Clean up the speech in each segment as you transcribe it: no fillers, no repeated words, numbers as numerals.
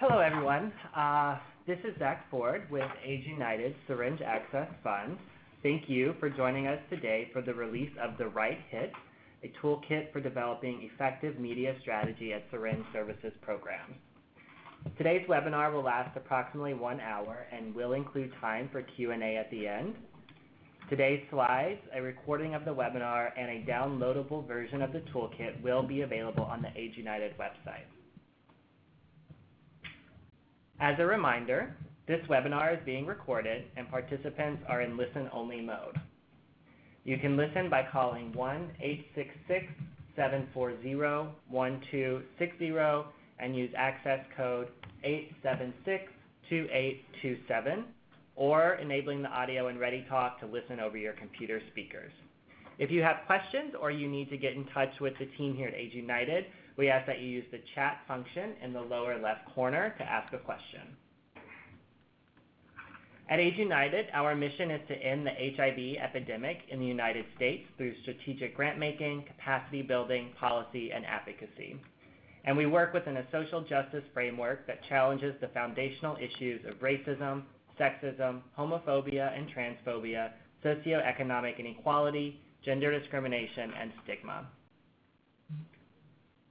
Hello, everyone. This is Zach Ford with Age United Syringe Access Fund. Thank you for joining us today for the release of The Right Hit, a toolkit for developing effective media strategy at Syringe Services Programs. Today's webinar will last approximately 1 hour and will include time for Q&A at the end. Today's slides, a recording of the webinar, and a downloadable version of the toolkit will be available on the Age United website. As a reminder, this webinar is being recorded and participants are in listen-only mode. You can listen by calling 1-866-740-1260 and use access code 876-2827, or enabling the audio in ReadyTalk to listen over your computer speakers. If you have questions or you need to get in touch with the team here at Age United, we ask that you use the chat function in the lower left corner to ask a question. At Age United, our mission is to end the HIV epidemic in the United States through strategic grant making, capacity building, policy, and advocacy. And we work within a social justice framework that challenges the foundational issues of racism, sexism, homophobia and transphobia, socioeconomic inequality, gender discrimination, and stigma.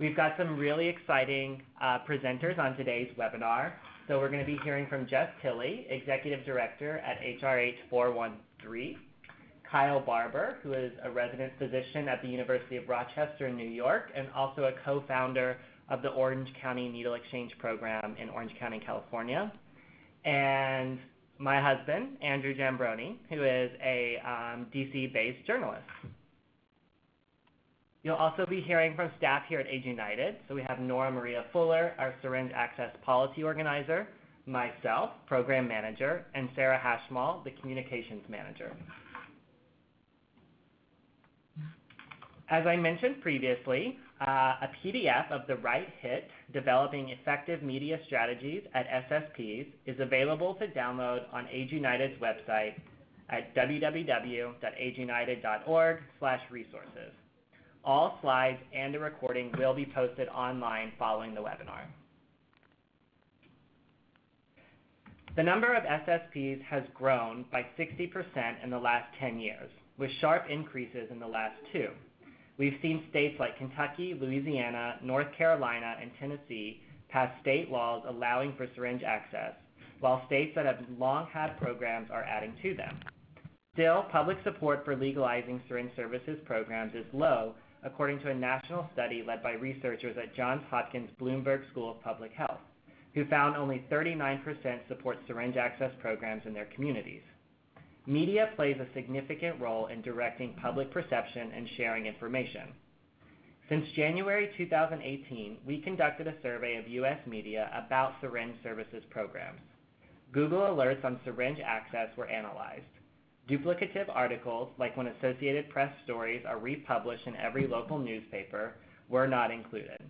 We've got some really exciting presenters on today's webinar. So we're going to be hearing from Jess Tilley, Executive Director at HRH 413, Kyle Barber, who is a resident physician at the University of Rochester in New York and also a co-founder of the Orange County Needle Exchange Program in Orange County, California, and my husband, Andrew Jambroni, who is a DC-based journalist. You'll also be hearing from staff here at Age United. So we have Nora Maria Fuller, our Syringe Access Policy Organizer, myself, Program Manager, and Sarah Hashmal, the Communications Manager. As I mentioned previously, a PDF of The Right Hit, Developing Effective Media Strategies at SSPs, is available to download on Age United's website at www.ageunited.org/resources. All slides and a recording will be posted online following the webinar. The number of SSPs has grown by 60% in the last 10 years, with sharp increases in the last 2. We've seen states like Kentucky, Louisiana, North Carolina, and Tennessee pass state laws allowing for syringe access, while states that have long had programs are adding to them. Still, public support for legalizing syringe services programs is low, according to a national study led by researchers at Johns Hopkins Bloomberg School of Public Health, who found only 39% support syringe access programs in their communities. Media plays a significant role in directing public perception and sharing information. Since January 2018, we conducted a survey of U.S. media about syringe services programs. Google alerts on syringe access were analyzed. Duplicative articles, like when Associated Press stories are republished in every local newspaper, were not included.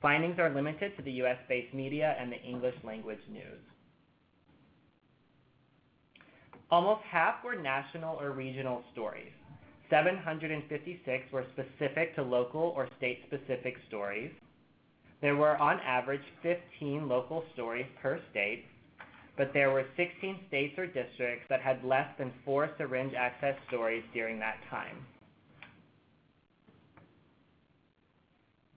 Findings are limited to the U.S.-based media and the English language news. Almost half were national or regional stories. 756 were specific to local or state-specific stories. There were, on average, 15 local stories per state, but there were 16 states or districts that had less than 4 syringe access stories during that time.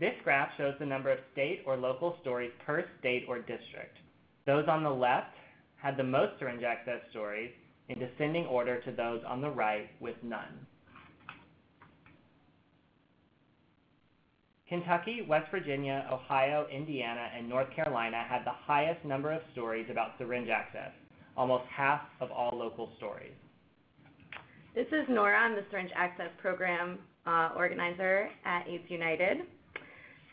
This graph shows the number of state or local stories per state or district. Those on the left had the most syringe access stories, in descending order to those on the right with none. Kentucky, West Virginia, Ohio, Indiana, and North Carolina had the highest number of stories about syringe access, almost half of all local stories. This is Nora. I'm the Syringe Access Program Organizer at AIDS United.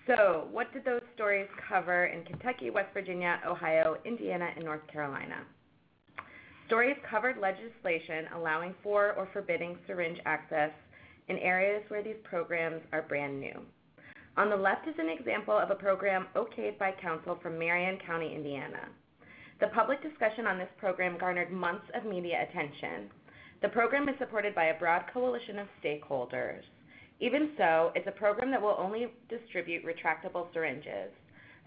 So what did those stories cover in Kentucky, West Virginia, Ohio, Indiana, and North Carolina? Stories covered legislation allowing for or forbidding syringe access in areas where these programs are brand new. On the left is an example of a program okayed by council from Marion County, Indiana. The public discussion on this program garnered months of media attention. The program is supported by a broad coalition of stakeholders. Even so, it's a program that will only distribute retractable syringes.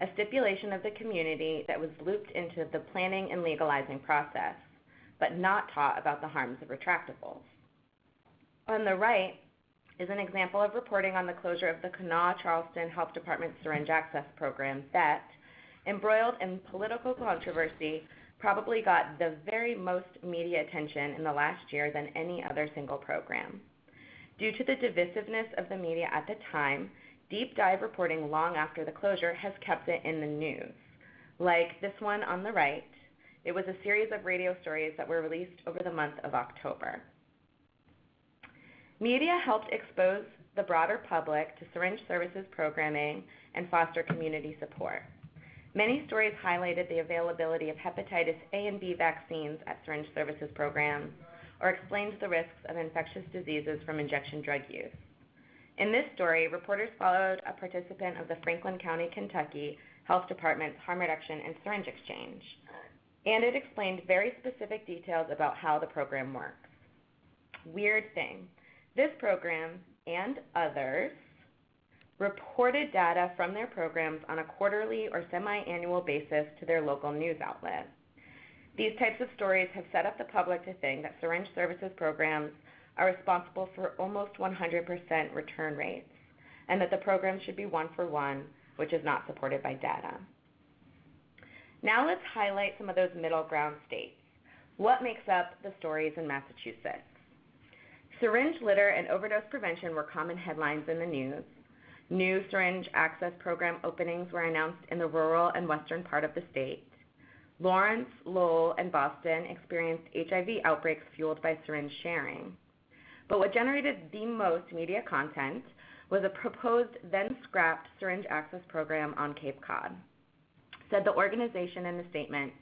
a stipulation of the community that was looped into the planning and legalizing process, but not taught about the harms of retractables. On the right is an example of reporting on the closure of the Kanawha-Charleston Health Department Syringe Access Program that, embroiled in political controversy, probably got the very most media attention in the last year than any other single program. Due to the divisiveness of the media at the time, deep dive reporting long after the closure has kept it in the news. Like this one on the right, it was a series of radio stories that were released over the month of October. Media helped expose the broader public to syringe services programming and foster community support. Many stories highlighted the availability of hepatitis A and B vaccines at syringe services programs, or explained the risks of infectious diseases from injection drug use. In this story, reporters followed a participant of the Franklin County, Kentucky Health Department's Harm Reduction and Syringe Exchange, and it explained very specific details about how the program works. Weird thing, this program and others reported data from their programs on a quarterly or semi-annual basis to their local news outlet. These types of stories have set up the public to think that syringe services programs are responsible for almost 100% return rates, and that the program should be one-for-one, which is not supported by data. Now let's highlight some of those middle ground states. What makes up the stories in Massachusetts? Syringe litter and overdose prevention were common headlines in the news. New syringe access program openings were announced in the rural and western part of the state. Lawrence, Lowell, and Boston experienced HIV outbreaks fueled by syringe sharing. But what generated the most media content was a proposed, then scrapped syringe access program on Cape Cod, said the organization in the statement,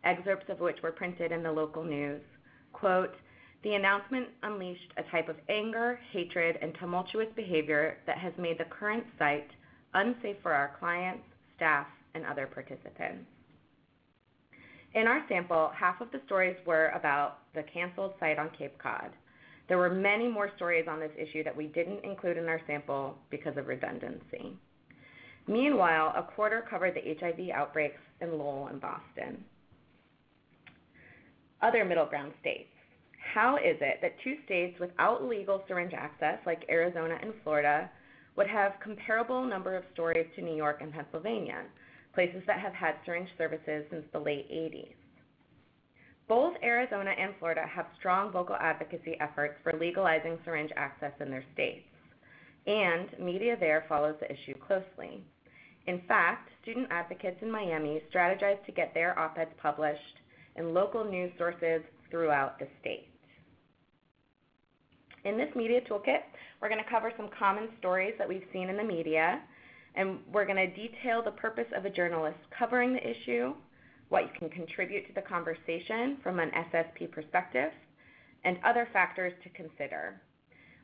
excerpts of which were printed in the local news. Quote, "The announcement unleashed a type of anger, hatred, and tumultuous behavior that has made the current site unsafe for our clients, staff, and other participants." In our sample, half of the stories were about the canceled site on Cape Cod. There were many more stories on this issue that we didn't include in our sample because of redundancy. Meanwhile, a quarter covered the HIV outbreaks in Lowell and Boston. Other middle ground states. How is it that two states without legal syringe access, like Arizona and Florida, would have comparable number of stories to New York and Pennsylvania, places that have had syringe services since the late 80s? Both Arizona and Florida have strong local advocacy efforts for legalizing syringe access in their states, and media there follows the issue closely. In fact, student advocates in Miami strategized to get their op-eds published in local news sources throughout the state. In this media toolkit, we're going to cover some common stories that we've seen in the media, and we're going to detail the purpose of a journalist covering the issue, what you can contribute to the conversation from an SSP perspective, and other factors to consider.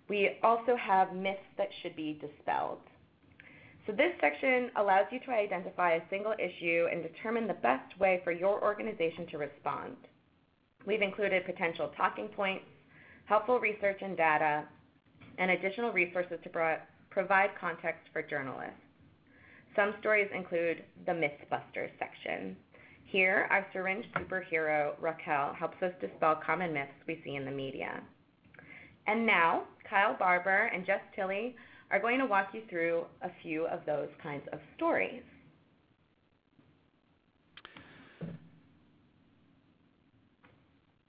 We also have myths that should be dispelled. So this section allows you to identify a single issue and determine the best way for your organization to respond. We've included potential talking points, helpful research and data, and additional resources to provide context for journalists. Some stories include the Mythbusters section. Here, our syringe superhero, Raquel, helps us dispel common myths we see in the media. And now, Kyle Barber and Jess Tilley are going to walk you through a few of those kinds of stories.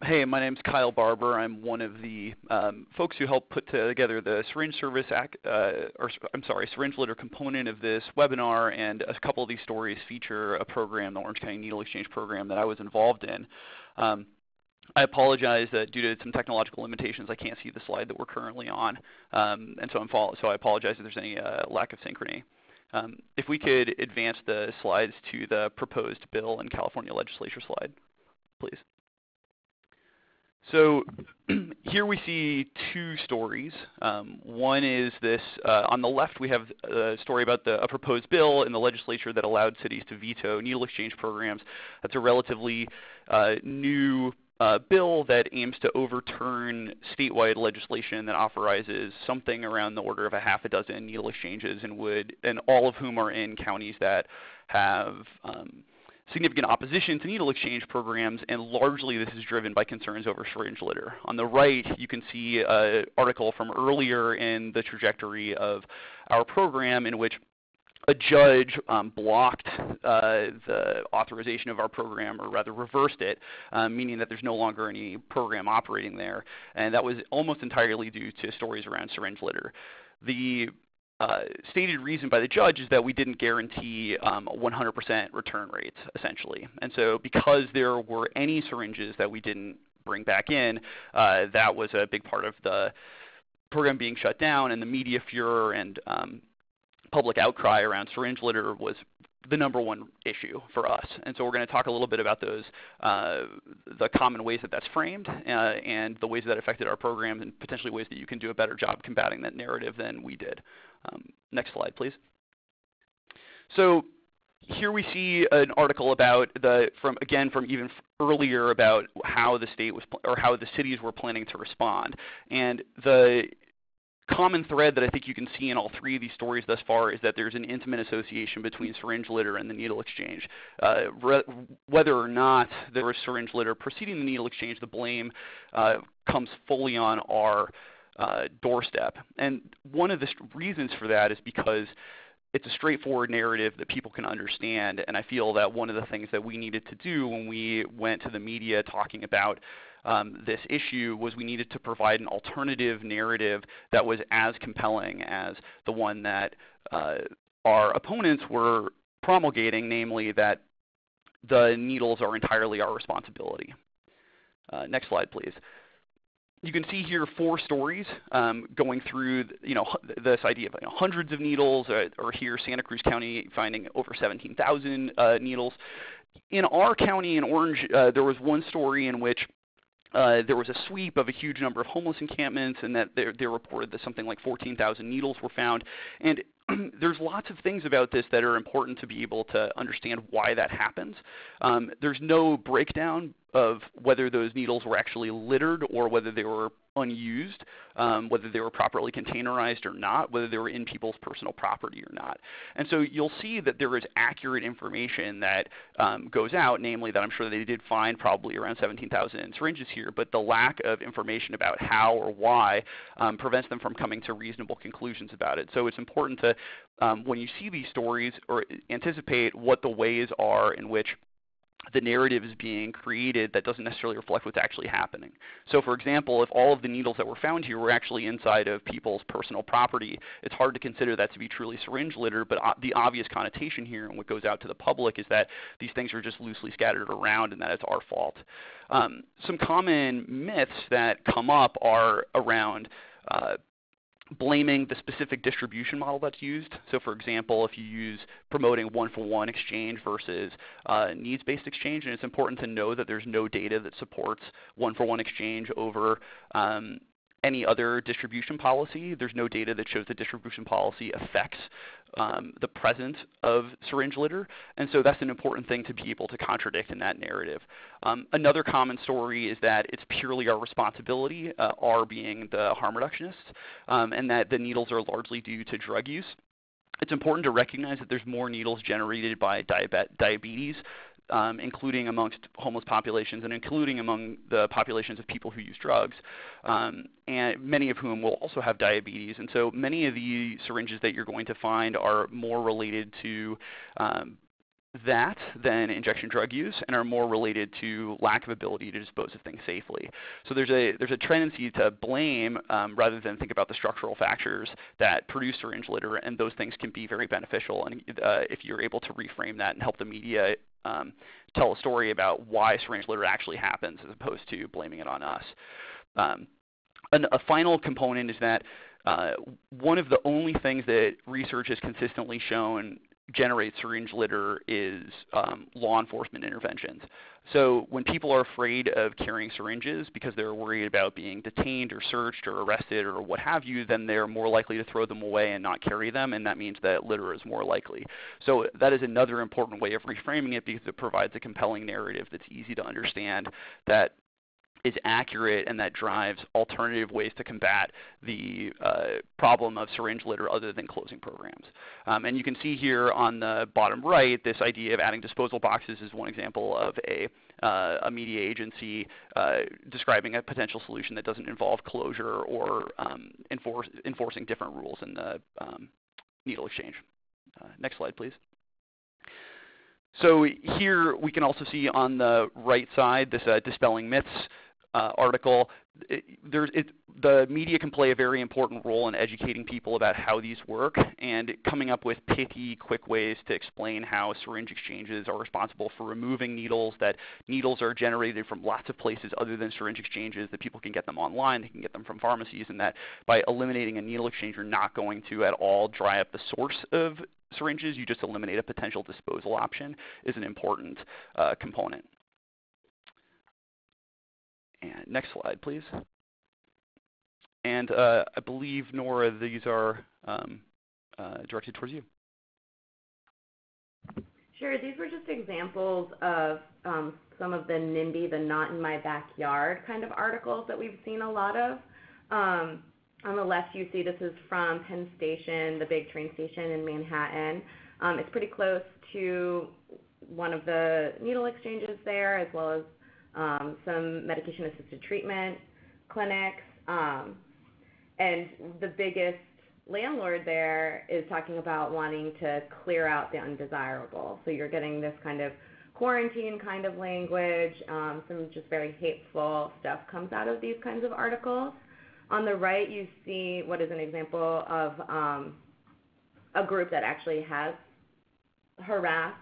Hey, my name's Kyle Barber. I'm one of the folks who helped put together the syringe syringe litter component of this webinar, and a couple of these stories feature a program, the Orange County Needle Exchange program, that I was involved in. I apologize that due to some technological limitations, I can't see the slide that we're currently on, and so I apologize if there's any lack of synchrony. If we could advance the slides to the proposed bill and California legislature slide, please. So here we see two stories. One is this, on the left we have a story about a proposed bill in the legislature that allowed cities to veto needle exchange programs. That's a relatively new bill that aims to overturn statewide legislation that authorizes something around the order of a half a dozen needle exchanges, and all of whom are in counties that have significant opposition to needle exchange programs, and largely this is driven by concerns over syringe litter. On the right, you can see an article from earlier in the trajectory of our program in which a judge blocked the authorization of our program, or rather reversed it, meaning that there's no longer any program operating there. And that was almost entirely due to stories around syringe litter. The stated reason by the judge is that we didn't guarantee 100% return rates, essentially. And so because there were any syringes that we didn't bring back in, that was a big part of the program being shut down, and the media furor and public outcry around syringe litter was the number one issue for us. And so we're going to talk a little bit about those, the common ways that that's framed, and the ways that affected our program, and potentially ways that you can do a better job combating that narrative than we did. Next slide, please. So here we see an article about from even earlier about how the state was, or how the cities were planning to respond. And the common thread that I think you can see in all three of these stories thus far is that there's an intimate association between syringe litter and the needle exchange. Whether or not there was syringe litter preceding the needle exchange, the blame comes fully on our doorstep. And one of the reasons for that is because it's a straightforward narrative that people can understand, and I feel that one of the things that we needed to do when we went to the media talking about this issue was we needed to provide an alternative narrative that was as compelling as the one that our opponents were promulgating, namely that the needles are entirely our responsibility. Next slide, please. You can see here 4 stories going through, this idea of hundreds of needles, or here Santa Cruz County finding over 17,000 needles. In our county in Orange, there was one story in which there was a sweep of a huge number of homeless encampments, and that they reported that something like 14,000 needles were found. And there's lots of things about this that are important to be able to understand why that happens. There's no breakdown of whether those needles were actually littered or whether they were unused, whether they were properly containerized or not, whether they were in people's personal property or not. And so you'll see that there is accurate information that goes out, namely that I'm sure they did find probably around 17,000 syringes here, but the lack of information about how or why prevents them from coming to reasonable conclusions about it. So it's important to, when you see these stories, or anticipate what the ways are in which the narrative is being created that doesn't necessarily reflect what's actually happening. So for example, if all of the needles that were found here were actually inside of people's personal property, it's hard to consider that to be truly syringe litter, but the obvious connotation here and what goes out to the public is that these things are just loosely scattered around and that it's our fault. Some common myths that come up are around blaming the specific distribution model that's used. So for example, if you use promoting one-for-one exchange versus needs-based exchange, and it's important to know that there's no data that supports one-for-one exchange over any other distribution policy. There's no data that shows the distribution policy affects the presence of syringe litter, and so that's an important thing to be able to contradict in that narrative. Another common story is that it's purely our responsibility, our being the harm reductionists, and that the needles are largely due to drug use. It's important to recognize that there's more needles generated by diabetes, including amongst homeless populations and including among the populations of people who use drugs, and many of whom will also have diabetes. And so many of the syringes that you're going to find are more related to that than injection drug use, and are more related to lack of ability to dispose of things safely. So there's a tendency to blame rather than think about the structural factors that produce syringe litter, and those things can be very beneficial. And if you're able to reframe that and help the media tell a story about why syringe litter actually happens as opposed to blaming it on us. A final component is that one of the only things that research has consistently shown generates syringe litter is law enforcement interventions. So when people are afraid of carrying syringes because they're worried about being detained or searched or arrested or what have you, then they're more likely to throw them away and not carry them, and that means that litter is more likely. So that is another important way of reframing it, because it provides a compelling narrative that's easy to understand, that is accurate and that drives alternative ways to combat the problem of syringe litter other than closing programs. And you can see here on the bottom right, this idea of adding disposal boxes is one example of a media agency describing a potential solution that doesn't involve closure or enforcing different rules in the needle exchange. Next slide, please. So here we can also see on the right side this Dispelling Myths article. The media can play a very important role in educating people about how these work and coming up with pithy, quick ways to explain how syringe exchanges are responsible for removing needles, that needles are generated from lots of places other than syringe exchanges, that people can get them online, they can get them from pharmacies, and that by eliminating a needle exchange, you're not going to at all dry up the source of syringes, you just eliminate a potential disposal option, is an important component. And next slide, please. And I believe, Nora, these are directed towards you. Sure. These were just examples of some of the NIMBY, the not in my backyard kind of articles that we've seen a lot of. On the left, you see this is from Penn Station, the big train station in Manhattan. It's pretty close to one of the needle exchanges there, as well as some medication-assisted treatment clinics. And the biggest landlord there is talking about wanting to clear out the undesirable. So you're getting this kind of quarantine kind of language, some just very hateful stuff comes out of these kinds of articles. On the right, you see what is an example of a group that actually has harassed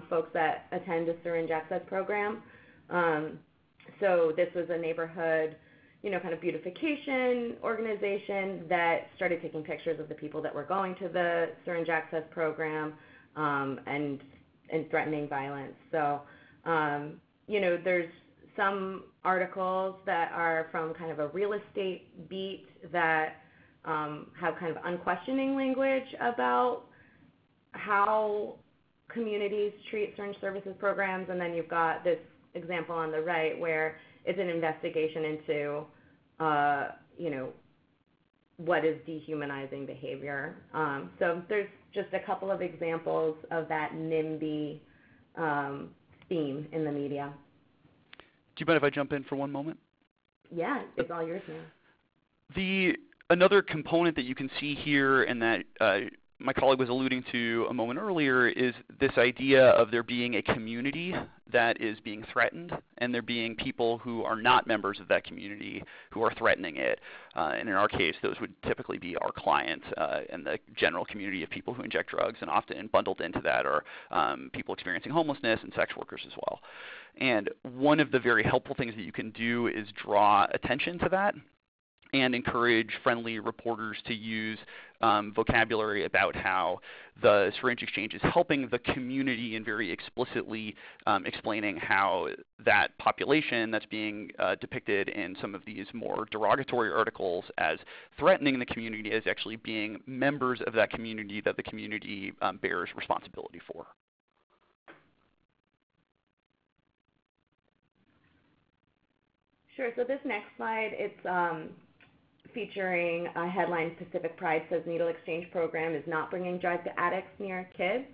folks that attend a syringe access program. So this was a neighborhood, kind of beautification organization that started taking pictures of the people that were going to the syringe access program and threatening violence. So, there's some articles that are from kind of a real estate beat that have kind of unquestioning language about how communities treat syringe services programs, and then you've got this example on the right where it's an investigation into, what is dehumanizing behavior. So there's just a couple of examples of that NIMBY theme in the media. Do you mind if I jump in for one moment? Yeah, it's all yours now. Another component that you can see here and that my colleague was alluding to a moment earlier is this idea of there being a community that is being threatened and there being people who are not members of that community who are threatening it. And in our case, those would typically be our clients and the general community of people who inject drugs, and often bundled into that are people experiencing homelessness and sex workers as well. And one of the very helpful things that you can do is draw attention to that and encourage friendly reporters to use vocabulary about how the syringe exchange is helping the community and very explicitly explaining how that population that's being depicted in some of these more derogatory articles as threatening the community is actually being members of that community that the community bears responsibility for. Sure. So this next slide, it's featuring a headline, Pacific Pride says needle exchange program is not bringing drug to addicts near kids.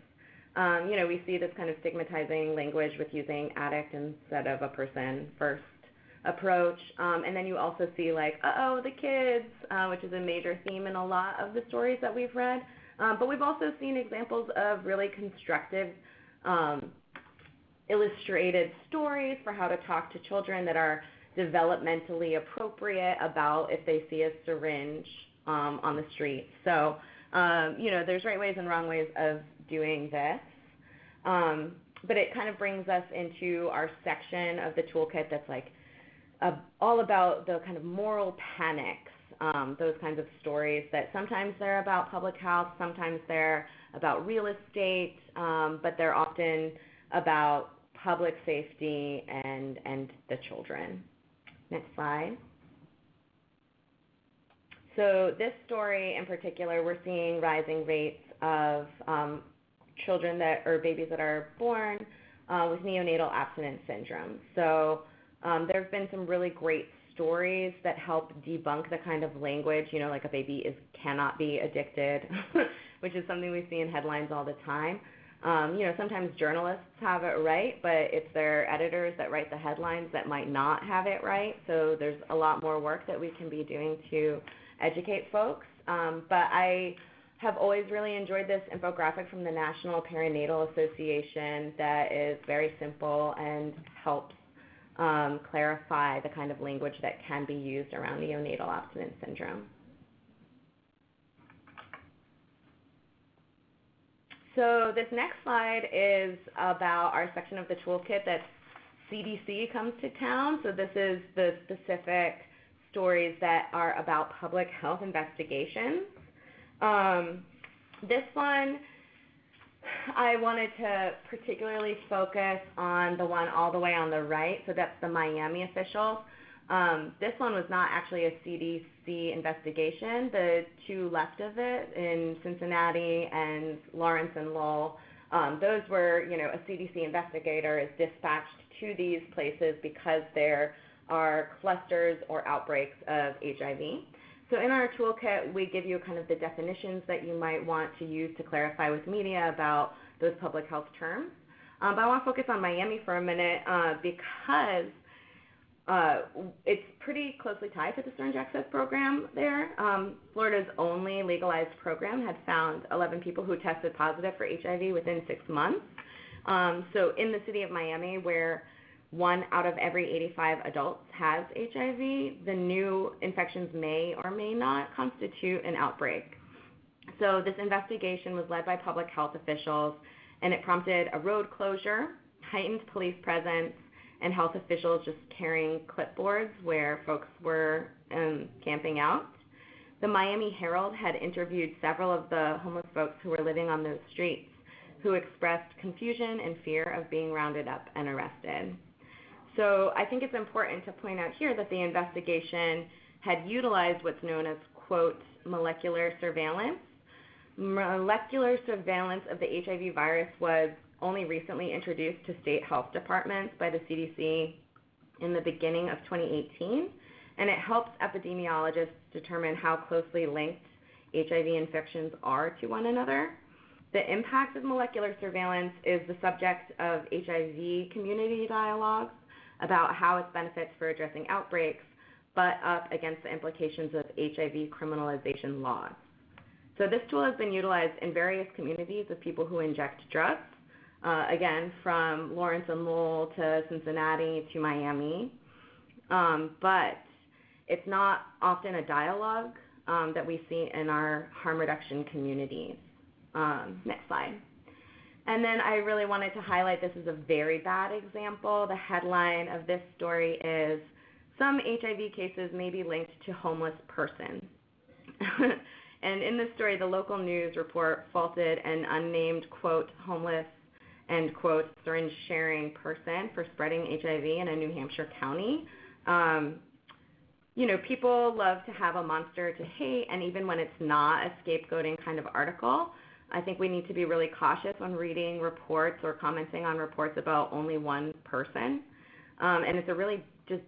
We see this kind of stigmatizing language with using addict instead of a person first approach. And then you also see the kids, which is a major theme in a lot of the stories that we've read. But we've also seen examples of really constructive illustrated stories for how to talk to children that are developmentally appropriate about if they see a syringe on the street. So, there's right ways and wrong ways of doing this. But it kind of brings us into our section of the toolkit that's all about the kind of moral panics, those kinds of stories that sometimes they're about public health, sometimes they're about real estate, but they're often about public safety and the children. Next slide. So this story in particular, we're seeing rising rates of children or babies that are born with neonatal abstinence syndrome. So There have been some really great stories that help debunk the kind of language, like a baby cannot be addicted, which is something we see in headlines all the time. Sometimes journalists have it right, but it's their editors that write the headlines that might not have it right. So there's a lot more work that we can be doing to educate folks. But I have always really enjoyed this infographic from the National Perinatal Association that is very simple and helps clarify the kind of language that can be used around neonatal abstinence syndrome. So this next slide is about our section of the toolkit that CDC comes to town. So this is the specific stories that are about public health investigations. This one, I wanted to particularly focus on the one all the way on the right, so that's the Miami officials. This one was not actually a CDC investigation. The two left of it in Cincinnati and Lawrence and Lowell, those were, a CDC investigator is dispatched to these places because there are clusters or outbreaks of HIV. So in our toolkit, we give you kind of the definitions that you might want to use to clarify with media about those public health terms. But I want to focus on Miami for a minute because it's pretty closely tied to the Syringe Access program there. Florida's only legalized program had found 11 people who tested positive for HIV within 6 months. So in the city of Miami, where 1 out of every 85 adults has HIV, the new infections may or may not constitute an outbreak. So this investigation was led by public health officials, and it prompted a road closure, heightened police presence, and health officials just carrying clipboards where folks were camping out. The Miami Herald had interviewed several of the homeless folks who were living on those streets, who expressed confusion and fear of being rounded up and arrested. So I think it's important to point out here that the investigation had utilized what's known as, quote, molecular surveillance. Molecular surveillance of the HIV virus was only recently introduced to state health departments by the CDC in the beginning of 2018, and it helps epidemiologists determine how closely linked HIV infections are to one another. The impact of molecular surveillance is the subject of HIV community dialogues about how its benefits for addressing outbreaks butt up against the implications of HIV criminalization laws. So this tool has been utilized in various communities of people who inject drugs, again, from Lawrence and Lowell to Cincinnati to Miami. But it's not often a dialogue that we see in our harm reduction communities. Next slide. And then I really wanted to highlight, this is a very bad example. The headline of this story is, some HIV cases may be linked to homeless person. And in this story, the local news report faulted an unnamed, quote, homeless, end quote, syringe sharing person for spreading HIV in a New Hampshire county. People love to have a monster to hate, and even when it's not a scapegoating kind of article, I think we need to be really cautious when reading reports or commenting on reports about only one person. And it's a really just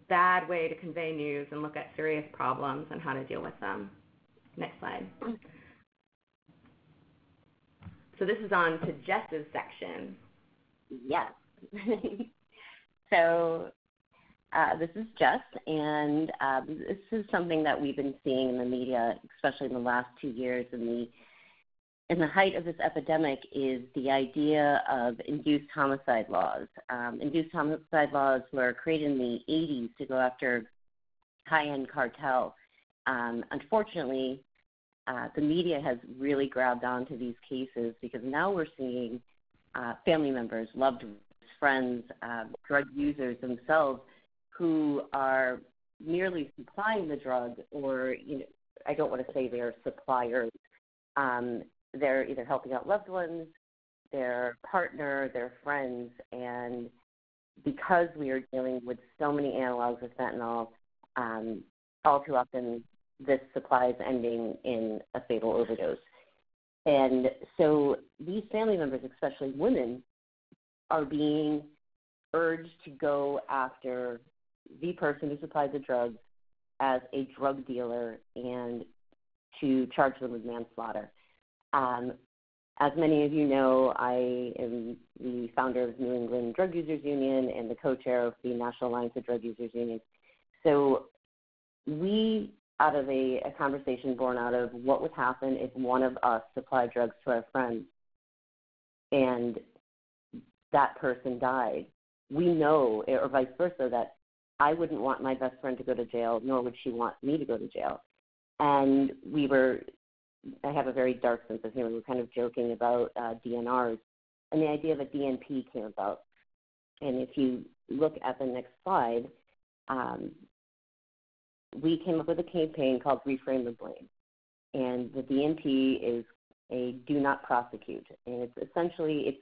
bad way to convey news and look at serious problems and how to deal with them. Next slide. So this is on to Jess's section. Yes. So this is Jess, and this is something that we've been seeing in the media, especially in the last 2 years in the height of this epidemic, is the idea of induced homicide laws. Induced homicide laws were created in the 80s to go after high-end cartel. Unfortunately, the media has really grabbed onto these cases because now we're seeing family members, loved ones, friends, drug users themselves who are merely supplying the drug, or, I don't want to say they're suppliers. They're either helping out loved ones, their partner, their friends, and because we are dealing with so many analogs of fentanyl, all too often this supply is ending in a fatal overdose. And so these family members, especially women, are being urge to go after the person who supplied the drugs as a drug dealer and to charge them with manslaughter. As many of you know, I am the founder of New England Drug Users Union and the co-chair of the National Alliance of Drug Users Union. So we, out of a conversation born out of what would happen if one of us supplied drugs to our friends and that person died, we know, or vice versa, that I wouldn't want my best friend to go to jail, nor would she want me to go to jail. And I have a very dark sense of humor. We were kind of joking about DNRs, and the idea of a DNP came about. And if you look at the next slide, we came up with a campaign called Reframe the Blame. And the DNP is a do not prosecute. And it's essentially,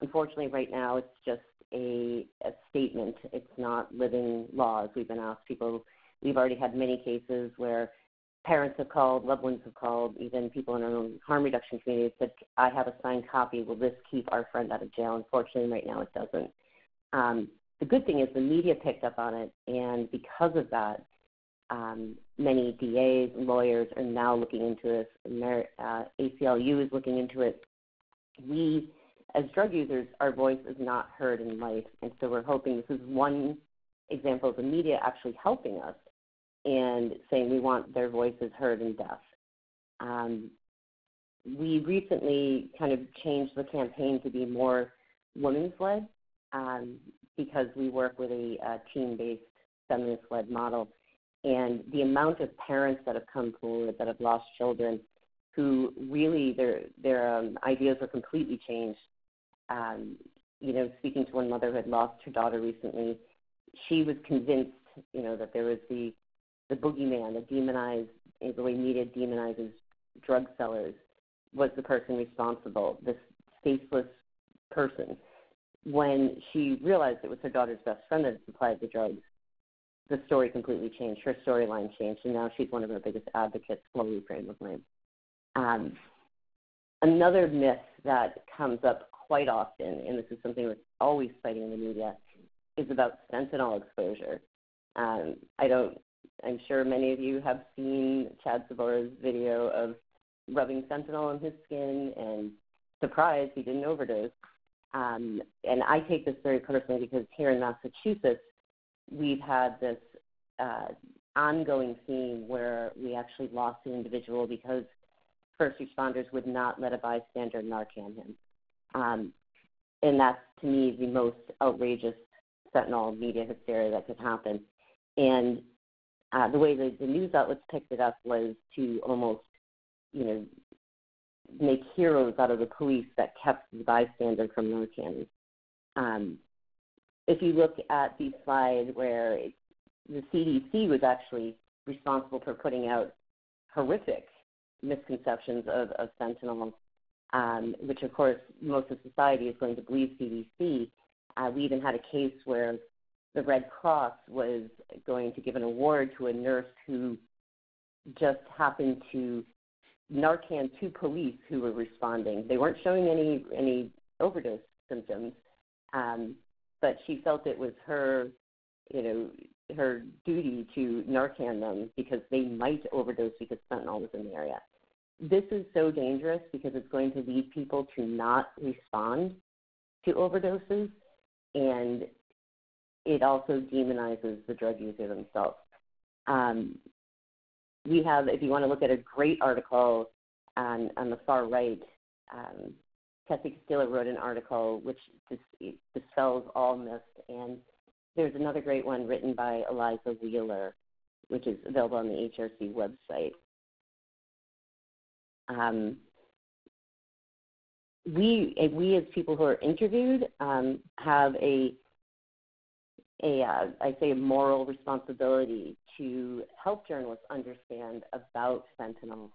unfortunately right now, it's just a statement. It's not living laws. We've been asked we've already had many cases where parents have called, loved ones have called, even people in our own harm reduction community said, I have a signed copy. Will this keep our friend out of jail? Unfortunately, right now it doesn't. The good thing is the media picked up on it, and because of that, many DAs and lawyers are now looking into this. ACLU is looking into it. We, as drug users, our voice is not heard in life, and so we're hoping this is one example of the media actually helping us and saying we want their voices heard and deaf. We recently kind of changed the campaign to be more women's-led because we work with a team-based, feminist-led model. And the amount of parents that have come forward that have lost children who really their ideas are completely changed. Speaking to one mother who had lost her daughter recently, she was convinced, that there was the boogeyman, the way media demonizes drug sellers, was the person responsible, this faceless person. When she realized it was her daughter's best friend that had supplied the drugs, the story completely changed. Her storyline changed, and now she's one of our biggest advocates for Reframe the Blame. Another myth that comes up quite often, and this is something that's always fighting in the media, is about fentanyl exposure. I'm sure many of you have seen Chad Sabora's video of rubbing fentanyl on his skin and surprised he didn't overdose. And I take this very personally because here in Massachusetts, we've had this ongoing theme where we actually lost an individual because first responders would not let a bystander Narcan him. And that's, to me, the most outrageous fentanyl media hysteria that could happen. And the way the news outlets picked it up was to almost, make heroes out of the police that kept the bystander from Narcan. If you look at the slide where the CDC was actually responsible for putting out horrific misconceptions of fentanyl, which, of course, most of society is going to believe CDC. We even had a case where the Red Cross was going to give an award to a nurse who just happened to Narcan to police who were responding. They weren't showing any overdose symptoms, but she felt it was her duty to Narcan them because they might overdose because fentanyl was in the area. This is so dangerous because it's going to lead people to not respond to overdoses, and it also demonizes the drug user themselves. We have, if you want to look at a great article on the far right, Tessie Castillo wrote an article which dispels all myths, and there's another great one written by Eliza Wheeler, which is available on the HRC website. We as people who are interviewed have a moral responsibility to help journalists understand about fentanyl.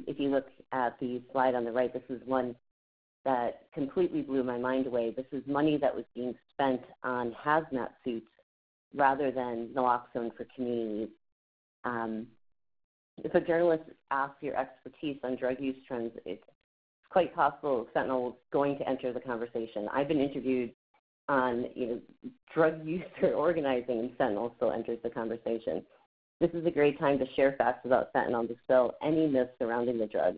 If you look at the slide on the right, this is one that completely blew my mind away. This is money that was being spent on hazmat suits rather than naloxone for communities. If a journalist asks your expertise on drug use trends, it's quite possible fentanyl is going to enter the conversation. I've been interviewed on drug use or organizing, and fentanyl still enters the conversation. This is a great time to share facts about fentanyl, dispel any myths surrounding the drug.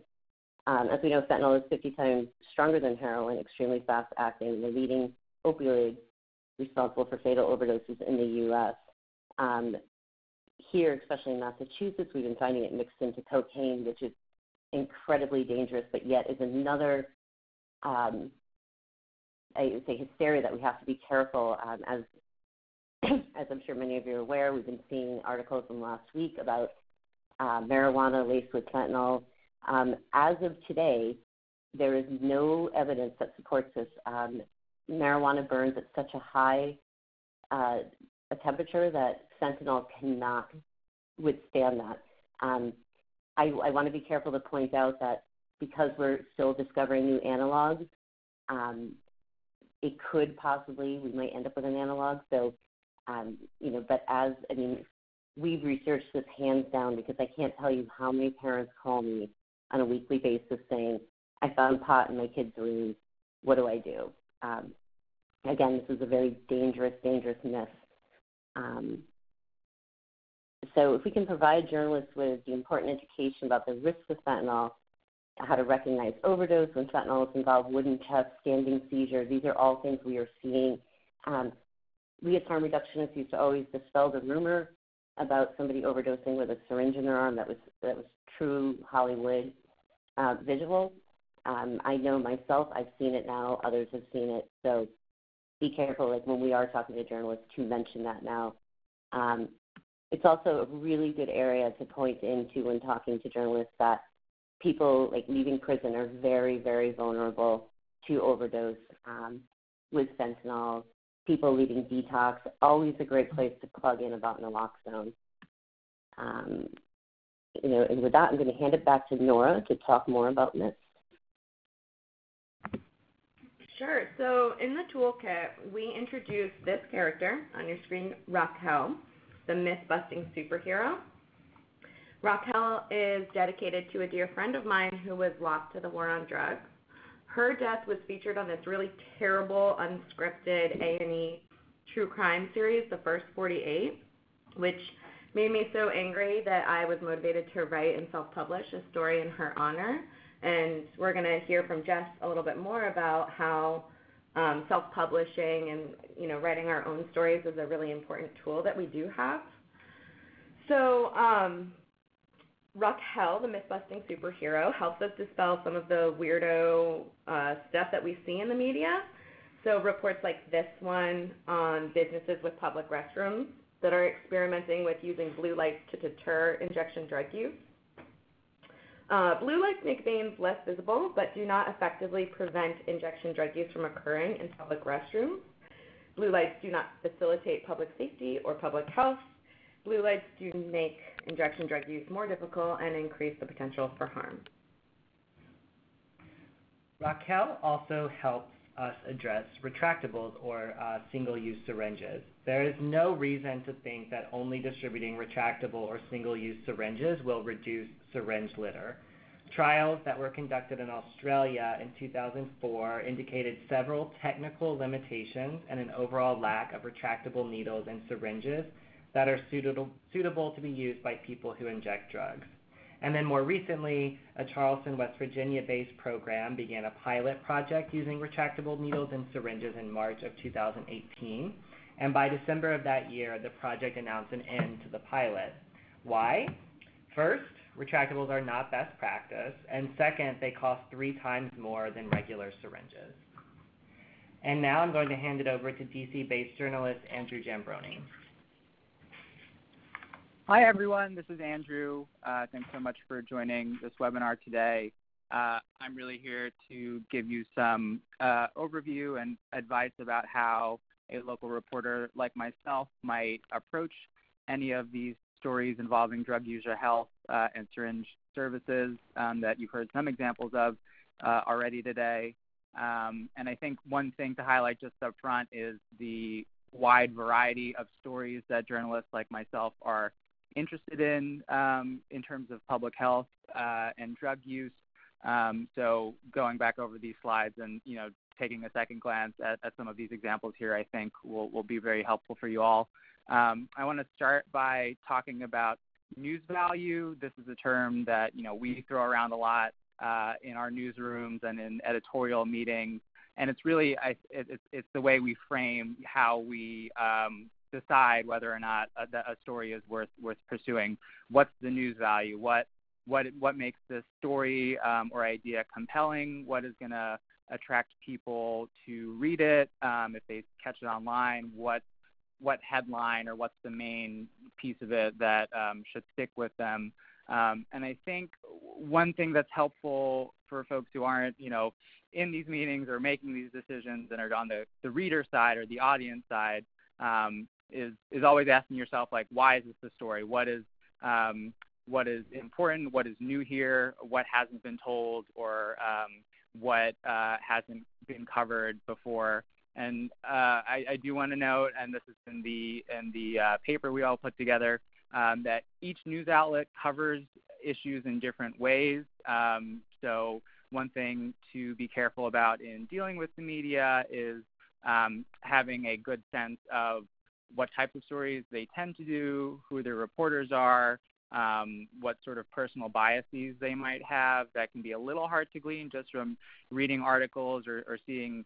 As we know, fentanyl is 50 times stronger than heroin, extremely fast-acting, and the leading opioid responsible for fatal overdoses in the U.S. Here, especially in Massachusetts, we've been finding it mixed into cocaine, which is incredibly dangerous, but yet is another, I would say, hysteria that we have to be careful. As I'm sure many of you are aware, we've been seeing articles from last week about marijuana laced with fentanyl. As of today, there is no evidence that supports this. Marijuana burns at such a high a temperature that fentanyl cannot withstand that. I want to be careful to point out that because we're still discovering new analogs, it could possibly, we might end up with an analog. So, we've researched this hands down because I can't tell you how many parents call me on a weekly basis saying, I found pot in my kid's room, what do I do? Again, this is a very dangerous myth. So if we can provide journalists with the important education about the risks of fentanyl, how to recognize overdose when fentanyl is involved, wooden chest, standing seizure, these are all things we are seeing. We as harm reductionists used to always dispel the rumor about somebody overdosing with a syringe in their arm. That was true Hollywood visual. I know myself, I've seen it now, others have seen it, so be careful, like when we are talking to journalists, to mention that now. It's also a really good area to point into when talking to journalists that people like leaving prison are very, very vulnerable to overdose with fentanyl. People leaving detox, always a great place to plug in about naloxone. And with that, I'm going to hand it back to Nora to talk more about myths. Sure. So in the toolkit, we introduced this character on your screen, Raquel, the myth-busting superhero. Raquel is dedicated to a dear friend of mine who was lost to the war on drugs. Her death was featured on this really terrible, unscripted A&E true crime series, The First 48, which made me so angry that I was motivated to write and self-publish a story in her honor. And we're going to hear from Jess a little bit more about how self-publishing and writing our own stories is a really important tool that we do have. So Raquel, the myth-busting superhero, helps us dispel some of the weirdo stuff that we see in the media. So reports like this one on businesses with public restrooms that are experimenting with using blue lights to deter injection drug use. Blue lights make veins less visible, but do not effectively prevent injection drug use from occurring in public restrooms. Blue lights do not facilitate public safety or public health. Blue lights do make injection drug use more difficult and increase the potential for harm. Raquel also helps us address retractables or single-use syringes. There is no reason to think that only distributing retractable or single-use syringes will reduce syringe litter. Trials that were conducted in Australia in 2004 indicated several technical limitations and an overall lack of retractable needles and syringes that are suitable to be used by people who inject drugs. And then more recently, a Charleston, West Virginia-based program began a pilot project using retractable needles and syringes in March of 2018. And by December of that year, the project announced an end to the pilot. Why? First, retractables are not best practice. And second, they cost 3 times more than regular syringes. And now I'm going to hand it over to DC-based journalist Andrew Jambroni. Hi, everyone. This is Andrew. Thanks so much for joining this webinar today. I'm really here to give you some overview and advice about how a local reporter like myself might approach any of these stories involving drug user health and syringe services that you've heard some examples of already today. And I think one thing to highlight just up front is the wide variety of stories that journalists like myself are interested in terms of public health and drug use. So going back over these slides and taking a second glance at some of these examples here, I think will be very helpful for you all. I want to start by talking about news value. This is a term that we throw around a lot in our newsrooms and in editorial meetings, and it's really it's the way we frame how we decide whether or not a story is worth pursuing. What's the news value? What makes this story or idea compelling? What is going to attract people to read it if they catch it online? What headline or what's the main piece of it that should stick with them? And I think one thing that's helpful for folks who aren't, in these meetings or making these decisions and are on the reader side or the audience side is always asking yourself, like, why is this the story? What is important? What is new here? What hasn't been told, or what hasn't been covered before? And I do want to note, and this is in the paper we all put together, that each news outlet covers issues in different ways. So one thing to be careful about in dealing with the media is having a good sense of what types of stories they tend to do, who their reporters are, what sort of personal biases they might have. That can be a little hard to glean just from reading articles or seeing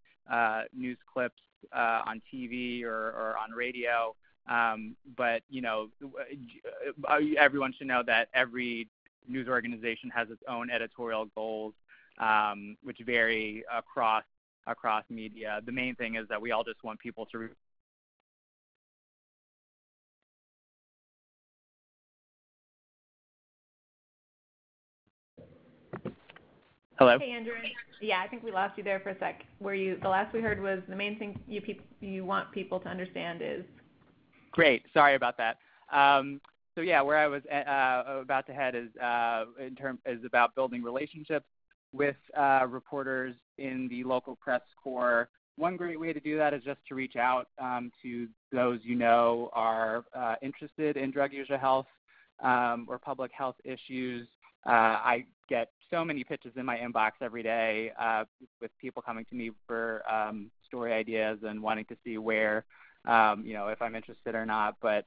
news clips on TV or on radio. But everyone should know that every news organization has its own editorial goals, which vary across media. The main thing is that we all just want people to Hello? Hey, Andrew. Yeah, I think we lost you there for a sec. The last we heard was the main thing you want people to understand is. Great. Sorry about that. So yeah, where I was about to head is about building relationships with reporters in the local press corps. One great way to do that is just to reach out to those are interested in drug user health or public health issues. I get so many pitches in my inbox every day with people coming to me for story ideas and wanting to see where, if I'm interested or not. But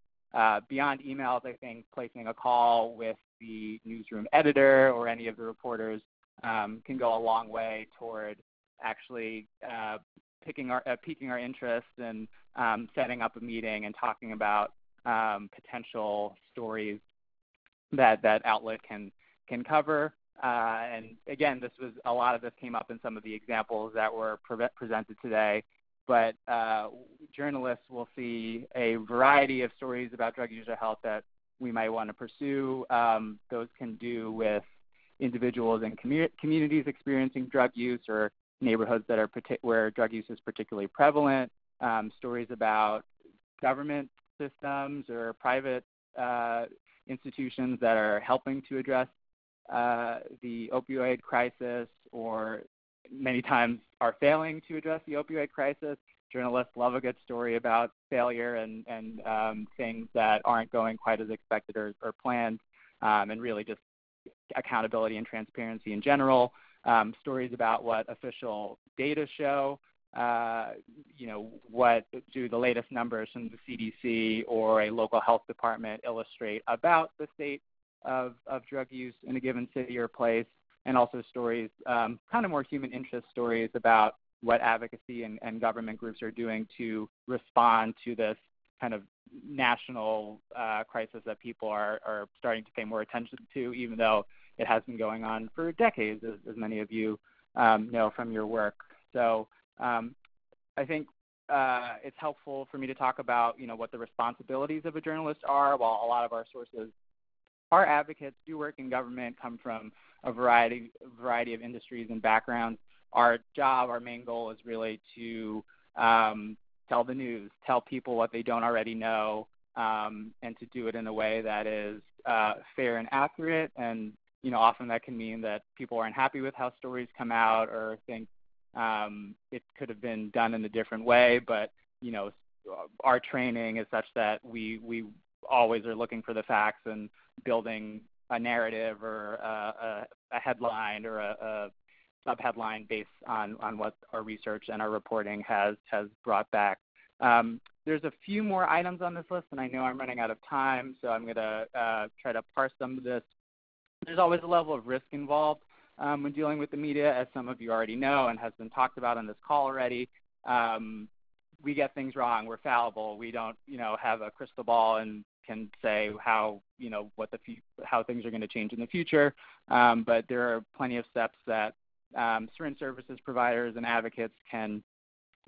beyond emails, I think placing a call with the newsroom editor or any of the reporters can go a long way toward actually piquing our interest and setting up a meeting and talking about potential stories that outlet can cover. And again, a lot of this came up in some of the examples that were presented today. But journalists will see a variety of stories about drug user health that we might want to pursue. Those can do with individuals and communities experiencing drug use or neighborhoods that are where drug use is particularly prevalent. Stories about government systems or private institutions that are helping to address the opioid crisis, or many times are failing to address the opioid crisis. Journalists love a good story about failure and things that aren't going quite as expected or planned, and really just accountability and transparency in general. Stories about what official data show, what do the latest numbers from the CDC or a local health department illustrate about the state of drug use in a given city or place, and also stories, kind of more human interest stories about what advocacy and government groups are doing to respond to this kind of national crisis that people are starting to pay more attention to, even though it has been going on for decades, as many of you know from your work. So I think it's helpful for me to talk about, what the responsibilities of a journalist are. While a lot of our sources are advocates, do work in government, come from a variety of industries and backgrounds, our main goal is really to tell the news, tell people what they don't already know, and to do it in a way that is fair and accurate. And often that can mean that people aren't happy with how stories come out or think it could have been done in a different way. But our training is such that we always are looking for the facts and building a narrative or a headline or a subheadline based on what our research and our reporting has brought back. There's a few more items on this list, and I know I'm running out of time, so I'm going to try to parse some of this. There's always a level of risk involved when dealing with the media, as some of you already know and has been talked about on this call already. We get things wrong. We're fallible. We don't, have a crystal ball and can say how, how things are going to change in the future. But there are plenty of steps that syringe services providers and advocates can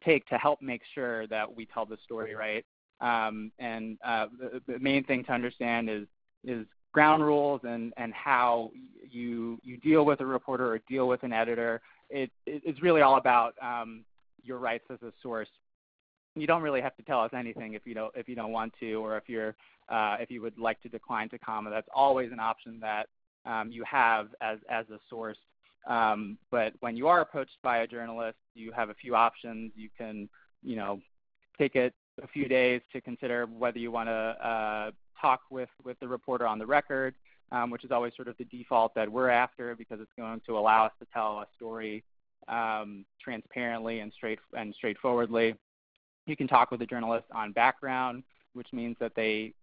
take to help make sure that we tell the story right. The main thing to understand is ground rules and how you deal with a reporter or deal with an editor. It's really all about your rights as a source. You don't really have to tell us anything if you don't want to, or if you would like to decline to comment. That's always an option that you have as a source. But when you are approached by a journalist, you have a few options. You can, take it a few days to consider whether you want to talk with the reporter on the record, which is always sort of the default that we're after, because it's going to allow us to tell a story transparently and straightforwardly. You can talk with the journalist on background, which means that they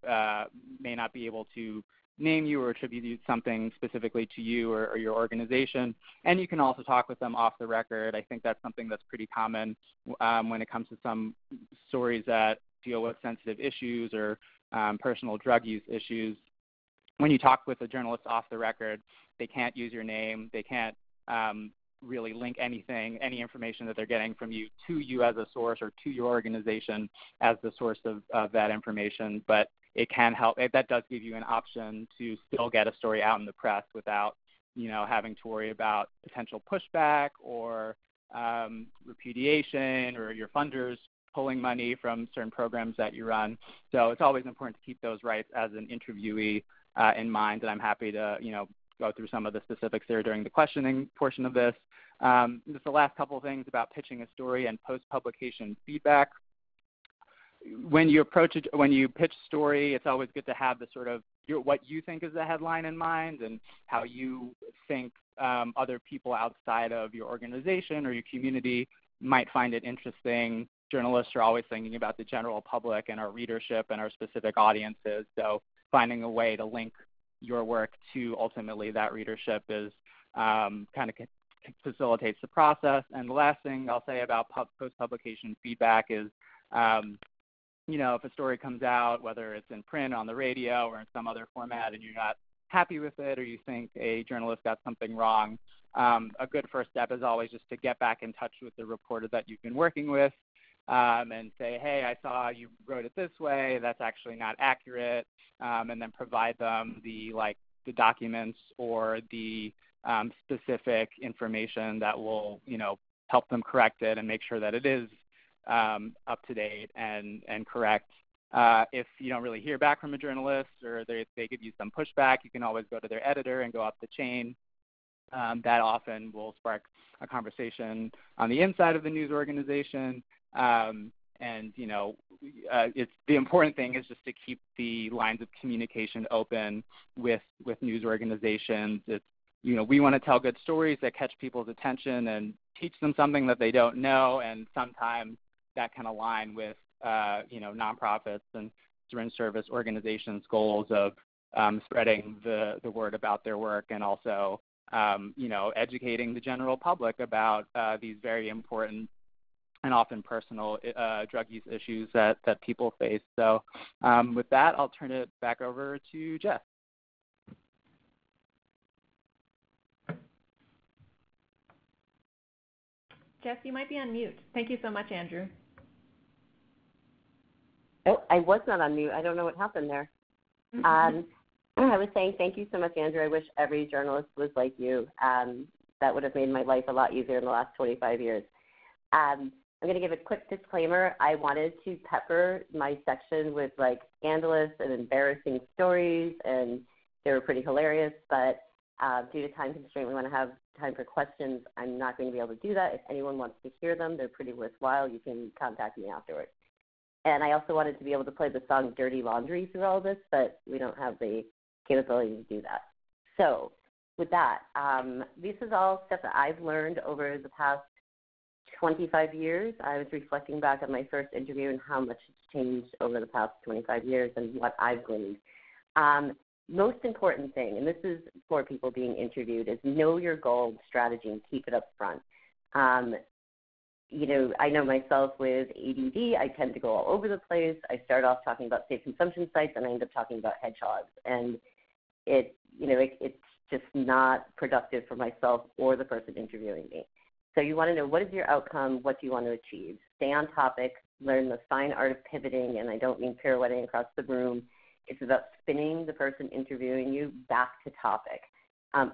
may not be able to name you or attribute something specifically to you or your organization. And you can also talk with them off the record. I think that's something that's pretty common when it comes to some stories that deal with sensitive issues or personal drug use issues. When you talk with a journalist off the record, they can't use your name. They can't really link any information that they're getting from you to you as a source or to your organization as the source of that information. But it can help. That does give you an option to still get a story out in the press without, having to worry about potential pushback or repudiation or your funders pulling money from certain programs that you run. So it's always important to keep those rights as an interviewee in mind, and I'm happy to, go through some of the specifics there during the questioning portion of this. Just the last couple of things about pitching a story and post-publication feedback. When you pitch a story, it's always good to have the sort of what you think is the headline in mind and how you think other people outside of your organization or your community might find it interesting. Journalists are always thinking about the general public and our readership and our specific audiences. So finding a way to link your work to ultimately that readership is kind of facilitates the process. And the last thing I'll say about post-publication feedback is, if a story comes out, whether it's in print, on the radio, or in some other format, and you're not happy with it, or you think a journalist got something wrong, a good first step is always just to get back in touch with the reporter that you've been working with and say, hey, I saw you wrote it this way. That's actually not accurate. And then provide them the documents or the specific information that will, help them correct it and make sure that it is up to date and correct. If you don't really hear back from a journalist or they give you some pushback, you can always go to their editor and go up the chain. That often will spark a conversation on the inside of the news organization. It's the important thing is just to keep the lines of communication open with news organizations. It's, we want to tell good stories that catch people's attention and teach them something that they don't know, and sometimes that can align with, nonprofits and syringe service organizations' goals of spreading the word about their work and also, educating the general public about these very important and often personal drug use issues that people face. So with that, I'll turn it back over to Jess. Jess, you might be on mute. Thank you so much, Andrew. Oh, I was not on mute. I don't know what happened there. I was saying thank you so much, Andrew. I wish every journalist was like you. That would have made my life a lot easier in the last 25 years. I'm going to give a quick disclaimer. I wanted to pepper my section with scandalous and embarrassing stories, and they were pretty hilarious, but due to time constraint, we want to have time for questions. I'm not going to be able to do that. If anyone wants to hear them, they're pretty worthwhile. You can contact me afterwards. And I also wanted to be able to play the song Dirty Laundry through all this, but we don't have the capability to do that. So with that, this is all stuff that I've learned over the past 25 years. I was reflecting back on my first interview and how much it's changed over the past 25 years and what I've gleaned. Most important thing, and this is for people being interviewed, is know your goal, strategy, and keep it up front. I know myself with ADD, I tend to go all over the place. I start off talking about safe consumption sites, and I end up talking about hedgehogs. And it's just not productive for myself or the person interviewing me. So you want to know, what is your outcome? What do you want to achieve? Stay on topic. Learn the fine art of pivoting, and I don't mean pirouetting across the room. It's about spinning the person interviewing you back to topic.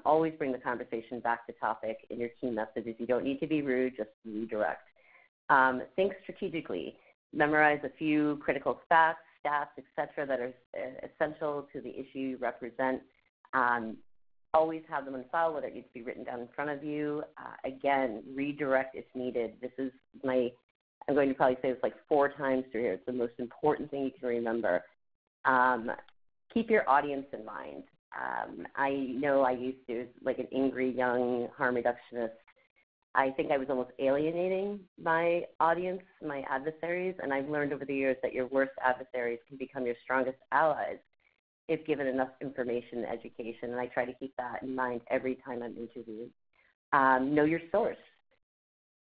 Always bring the conversation back to topic in your key messages. You don't need to be rude, just redirect. Think strategically. Memorize a few critical facts, stats, etc., that are essential to the issue you represent. Always have them on file, whether it needs to be written down in front of you. Again, redirect if needed. I'm going to probably say this like 4 times through here. It's the most important thing you can remember. Keep your audience in mind. I know I used to, like an angry young harm reductionist, I think I was almost alienating my audience, my adversaries, and I've learned over the years that your worst adversaries can become your strongest allies if given enough information and education, and I try to keep that in mind every time I'm interviewed. Know your source.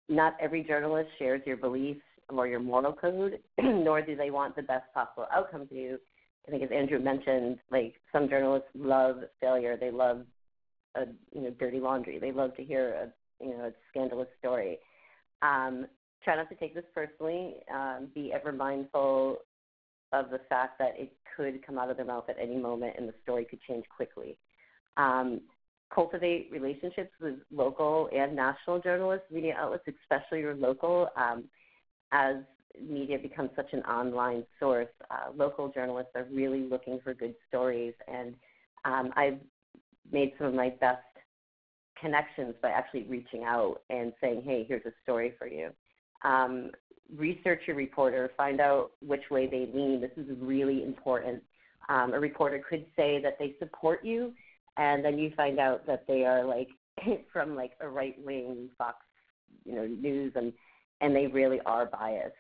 Not every journalist shares your beliefs or your moral code, nor do they want the best possible outcome for you. I think, as Andrew mentioned, like, some journalists love failure. They love dirty laundry. They love to hear a scandalous story. Try not to take this personally. Be ever mindful of the fact that it could come out of their mouth at any moment and the story could change quickly. Cultivate relationships with local and national journalists, media outlets, especially your local. As media becomes such an online source, local journalists are really looking for good stories, and I've made some of my best connections by actually reaching out and saying, hey, here's a story for you. Research your reporter, find out which way they lean. This is really important. A reporter could say that they support you, and then you find out that they are from a right-wing Fox news, and they really are biased.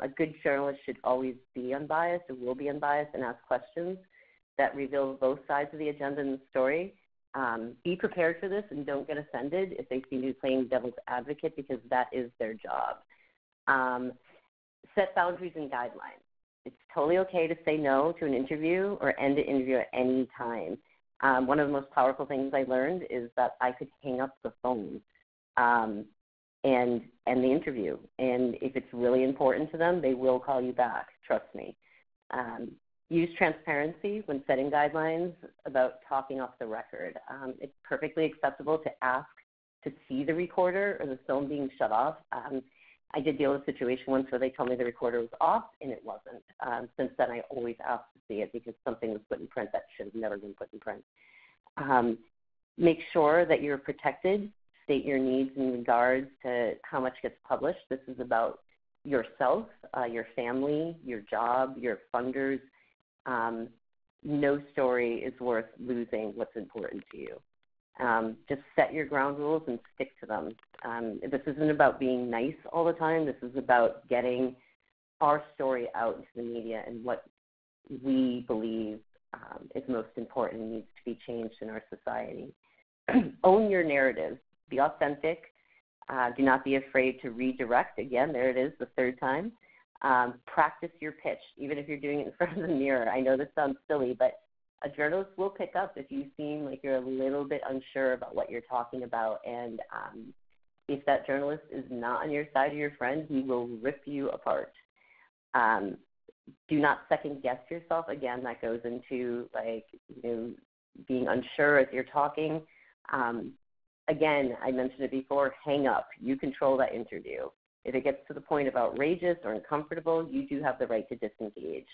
A good journalist should always be unbiased or will be unbiased and ask questions that reveal both sides of the agenda in the story. Be prepared for this and don't get offended if they seem to be playing devil's advocate, because that is their job. Set boundaries and guidelines. It's totally okay to say no to an interview or end an interview at any time. One of the most powerful things I learned is that I could hang up the phone and end the interview. And if it's really important to them, they will call you back, trust me. Use transparency when setting guidelines about talking off the record. It's perfectly acceptable to ask to see the recorder or the film being shut off. I did deal with a situation once where they told me the recorder was off, and it wasn't. Since then, I always ask to see it because something was put in print that should have never been put in print. Make sure that you're protected. State your needs in regards to how much gets published. This is about yourself, your family, your job, your funders. No story is worth losing what's important to you. Just set your ground rules and stick to them. This isn't about being nice all the time. This is about getting our story out into the media and what we believe is most important and needs to be changed in our society. Own your narrative. Be authentic. Do not be afraid to redirect. Again, there it is, the third time. Practice your pitch, even if you're doing it in front of the mirror. I know this sounds silly, but a journalist will pick up if you seem like you're a little bit unsure about what you're talking about. And if that journalist is not on your side or your friend, he will rip you apart. Do not second guess yourself. Again, that goes into being unsure as you're talking. Again, I mentioned it before, hang up. You control that interview. If it gets to the point of outrageous or uncomfortable, you do have the right to disengage.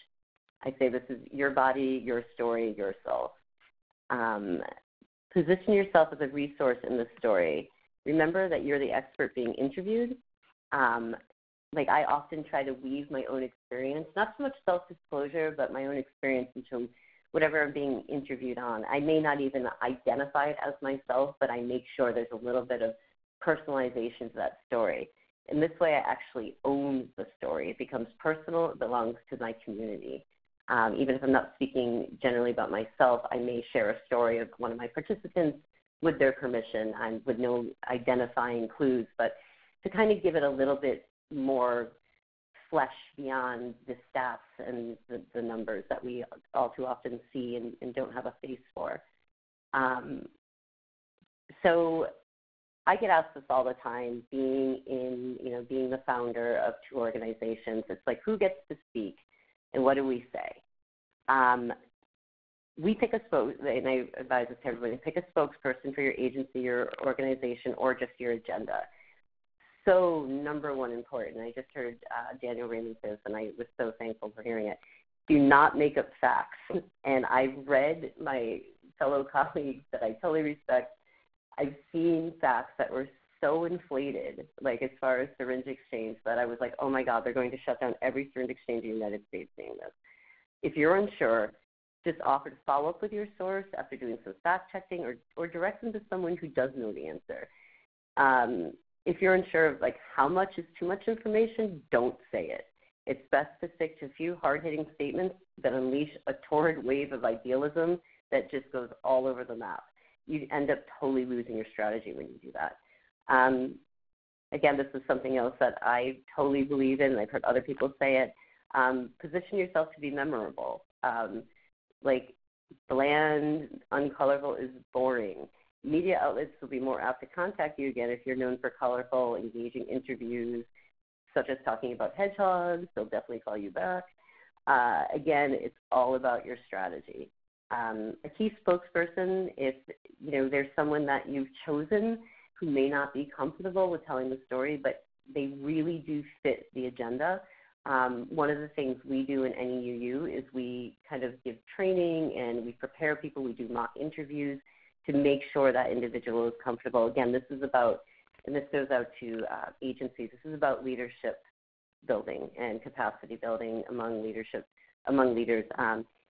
I say this is your body, your story, yourself. Position yourself as a resource in the story. Remember that you're the expert being interviewed. I often try to weave my own experience, not so much self-disclosure, but my own experience into whatever I'm being interviewed on. I may not even identify it as myself, but I make sure there's a little bit of personalization to that story. And this way I actually own the story. It becomes personal. It belongs to my community. Even if I'm not speaking generally about myself, I may share a story of one of my participants with their permission and with no identifying clues, but to kind of give it a little bit more flesh beyond the stats and the numbers that we all too often see and don't have a face for. So I get asked this all the time, being the founder of two organizations. It's like, who gets to speak and what do we say? We pick a and I advise this to everybody, pick a spokesperson for your agency, your organization, or just your agenda. So number one important, I just heard Daniel Raymond say this, and I was so thankful for hearing it. Do not make up facts. And I've read my fellow colleagues that I totally respect. I've seen facts that were so inflated, like as far as syringe exchange, that I was like, oh my God, they're going to shut down every syringe exchange in the United States saying this. If you're unsure, just offer to follow up with your source after doing some fact checking, or direct them to someone who does know the answer. If you're unsure of like how much is too much information, don't say it. It's best to stick to a few hard-hitting statements that unleash a torrid wave of idealism that just goes all over the map. You end up totally losing your strategy when you do that. Again, this is something else that I totally believe in, and I've heard other people say it. Position yourself to be memorable. Like bland, uncolorful is boring. Media outlets will be more apt to contact you again if you're known for colorful, engaging interviews, such as talking about hedgehogs. They'll definitely call you back. Again, it's all about your strategy. A key spokesperson, if there's someone that you've chosen who may not be comfortable with telling the story, but they really do fit the agenda. One of the things we do in NEUU is we kind of give training and we prepare people. We do mock interviews to make sure that individual is comfortable. Again, this is about, and this goes out to agencies, this is about leadership building and capacity building among leaders.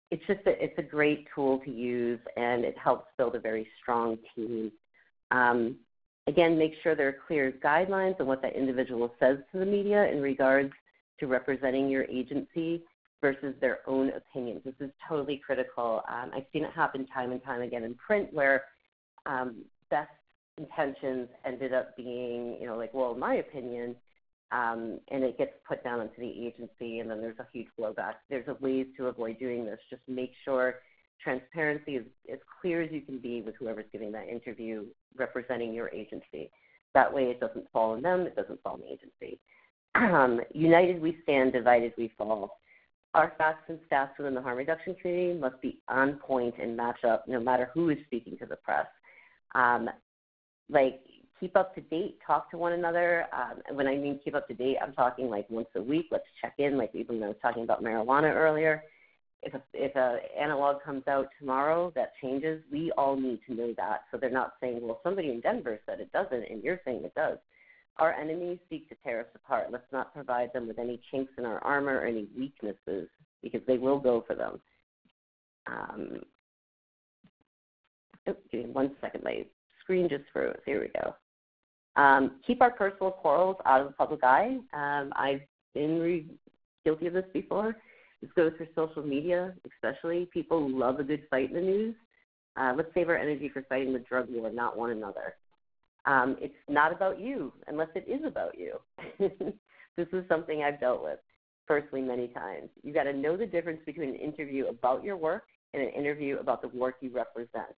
It's a great tool to use, and it helps build a very strong team. Again, make sure there are clear guidelines on what that individual says to the media in regards to representing your agency versus their own opinions. This is totally critical. I've seen it happen time and time again in print where best intentions ended up being, well, my opinion, and it gets put down onto the agency, and then there's a huge blowback. There's ways to avoid doing this. Just make sure transparency is as clear as you can be with whoever's giving that interview representing your agency. That way it doesn't fall on them, it doesn't fall on the agency. United we stand, divided we fall. Our facts and stats within the harm reduction community must be on point and match up no matter who is speaking to the press. Keep up to date, talk to one another. When I mean keep up to date, I'm talking like once a week. Let's check in, like even when I was talking about marijuana earlier. If an analog comes out tomorrow that changes, we all need to know that. So they're not saying, well, somebody in Denver said it doesn't, and you're saying it does. Our enemies seek to tear us apart. Let's not provide them with any chinks in our armor or any weaknesses, because they will go for them. Give me 1 second. My screen just froze. Here we go. Keep our personal quarrels out of the public eye. I've been guilty of this before. This goes for social media, especially. People love a good fight in the news. Let's save our energy for fighting the drug war, not one another. It's not about you unless it is about you. This is something I've dealt with personally many times. You've got to know the difference between an interview about your work and an interview about the work you represent.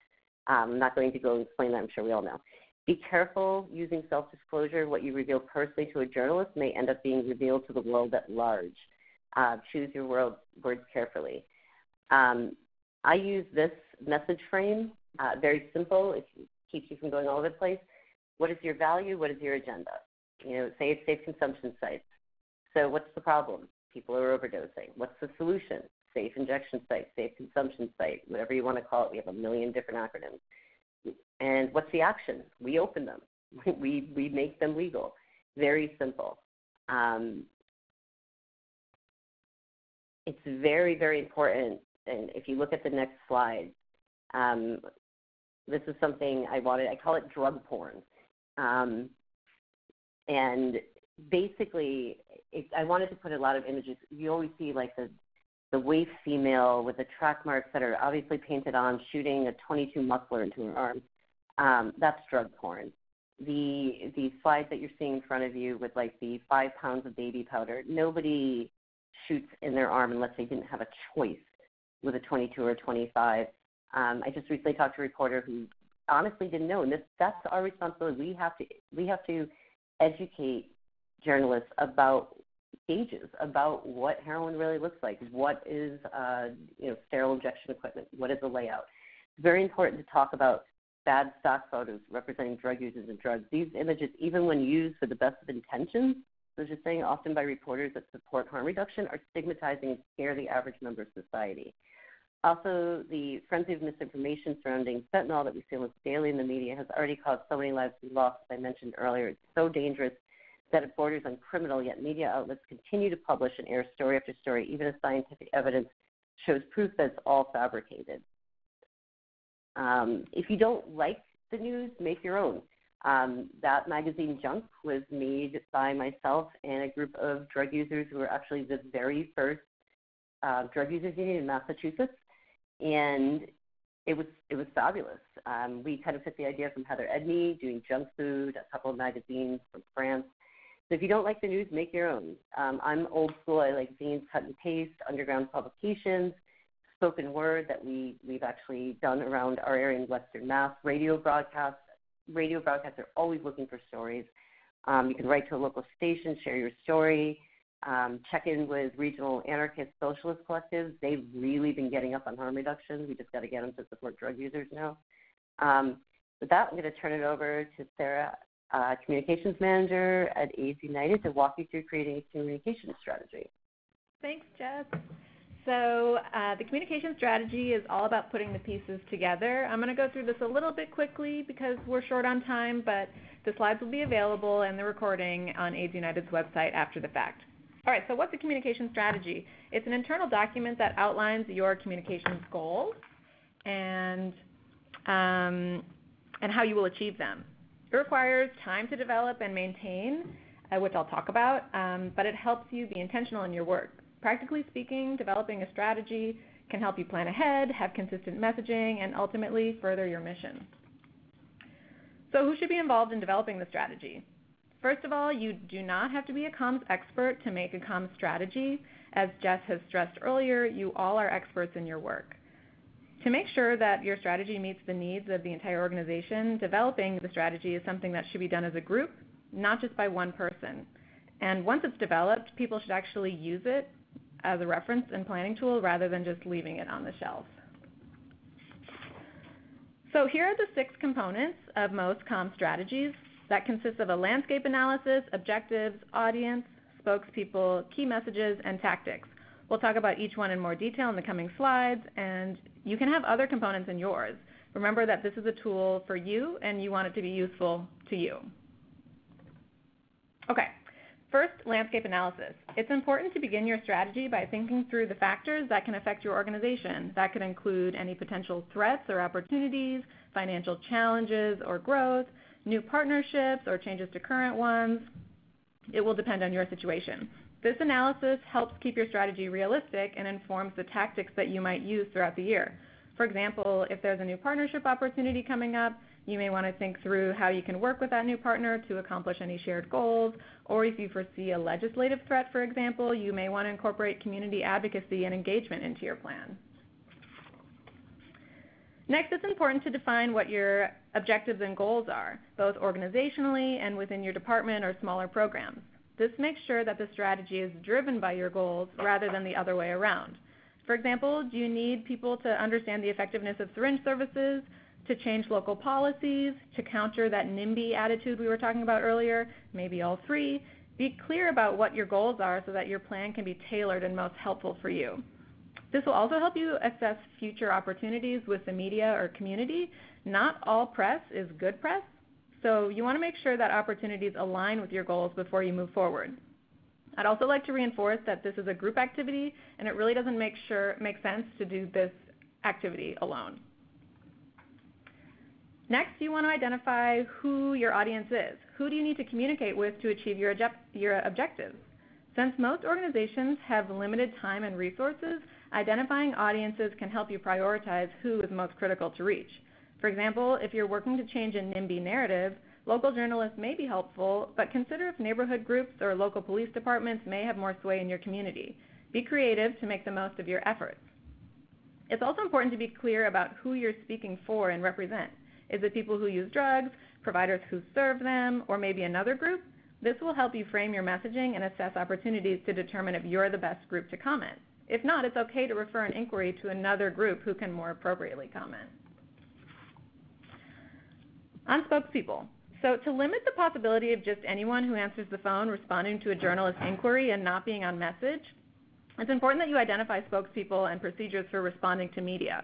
I'm not going to go and explain that. I'm sure we all know. Be careful using self-disclosure. What you reveal personally to a journalist may end up being revealed to the world at large. Choose your words carefully. I use this message frame, very simple. It keeps you from going all over the place. What is your value? What is your agenda? Say it's safe consumption sites. So what's the problem? People are overdosing. What's the solution? Safe injection site, safe consumption site, whatever you want to call it. We have a million different acronyms. And what's the action? We open them. We make them legal. Very simple. It's very, very important And if you look at the next slide, this is something I call it drug porn. And basically, I wanted to put a lot of images. You always see like the waif female with the track marks that are obviously painted on, shooting a .22 muffler into her arm. That's drug porn. The slides that you're seeing in front of you with like the 5 pounds of baby powder, nobody shoots in their arm unless they didn't have a choice with a 22 or a 25. I just recently talked to a reporter who honestly didn't know, and that's our responsibility. We have to educate journalists about stages, about what heroin really looks like, what is sterile injection equipment, what is the layout. It's very important to talk about bad stock photos representing drug users and drugs. These images, even when used for the best of intentions, so just saying often by reporters that support harm reduction, are stigmatizing and scare the average member of society. Also, the frenzy of misinformation surrounding fentanyl that we see almost daily in the media has already caused so many lives to be lost, as I mentioned earlier. It's so dangerous that it borders on criminal, yet media outlets continue to publish and air story after story, even as scientific evidence shows proof that it's all fabricated. If you don't like the news, make your own. That magazine Junk was made by myself and a group of drug users who were actually the very first drug users union in Massachusetts, and it was fabulous. We kind of took the idea from Heather Edney doing Junk Food, a couple of magazines from France. So if you don't like the news, make your own. I'm old school. I like zines, cut and paste, underground publications, spoken word that we've actually done around our area in Western Mass, radio broadcasts. Radio broadcasts are always looking for stories. You can write to a local station, share your story, check in with regional anarchist socialist collectives. They've really been getting up on harm reduction. We just got to get them to support drug users now. With that, I'm going to turn it over to Sarah, Communications Manager at AIDS United, to walk you through creating a communication strategy. Thanks, Jess. So the communication strategy is all about putting the pieces together. I'm going to go through this a little bit quickly because we're short on time, but the slides will be available and the recording on AIDS United's website after the fact. All right, so what's a communication strategy? It's an internal document that outlines your communications goals and how you will achieve them. It requires time to develop and maintain, which I'll talk about, but it helps you be intentional in your work. Practically speaking, developing a strategy can help you plan ahead, have consistent messaging, and ultimately further your mission. So who should be involved in developing the strategy? First of all, you do not have to be a comms expert to make a comms strategy. As Jess has stressed earlier, you all are experts in your work. To make sure that your strategy meets the needs of the entire organization, developing the strategy is something that should be done as a group, not just by one person. And once it's developed, people should actually use it as a reference and planning tool rather than just leaving it on the shelf. So here are the 6 components of most comm strategies. That consists of a landscape analysis, objectives, audience, spokespeople, key messages, and tactics. We'll talk about each one in more detail in the coming slides, and you can have other components in yours. Remember that this is a tool for you, and you want it to be useful to you. Okay. First, landscape analysis. It's important to begin your strategy by thinking through the factors that can affect your organization. That could include any potential threats or opportunities, financial challenges or growth, new partnerships or changes to current ones. It will depend on your situation. This analysis helps keep your strategy realistic and informs the tactics that you might use throughout the year. For example, if there's a new partnership opportunity coming up, you may want to think through how you can work with that new partner to accomplish any shared goals, or if you foresee a legislative threat, for example, you may want to incorporate community advocacy and engagement into your plan. Next, it's important to define what your objectives and goals are, both organizationally and within your department or smaller programs. This makes sure that the strategy is driven by your goals rather than the other way around. For example, do you need people to understand the effectiveness of syringe services, to change local policies, to counter that NIMBY attitude we were talking about earlier, maybe all 3? Be clear about what your goals are so that your plan can be tailored and most helpful for you. This will also help you assess future opportunities with the media or community. Not all press is good press, so you want to make sure that opportunities align with your goals before you move forward. I'd also like to reinforce that this is a group activity, and it really doesn't make sense to do this activity alone. Next, you want to identify who your audience is. Who do you need to communicate with to achieve your objectives? Since most organizations have limited time and resources, identifying audiences can help you prioritize who is most critical to reach. For example, if you're working to change a NIMBY narrative, local journalists may be helpful, but consider if neighborhood groups or local police departments may have more sway in your community. Be creative to make the most of your efforts. It's also important to be clear about who you're speaking for and represent. Is it people who use drugs, providers who serve them, or maybe another group? This will help you frame your messaging and assess opportunities to determine if you're the best group to comment. If not, it's okay to refer an inquiry to another group who can more appropriately comment. On spokespeople. So to limit the possibility of just anyone who answers the phone responding to a journalist inquiry and not being on message, it's important that you identify spokespeople and procedures for responding to media.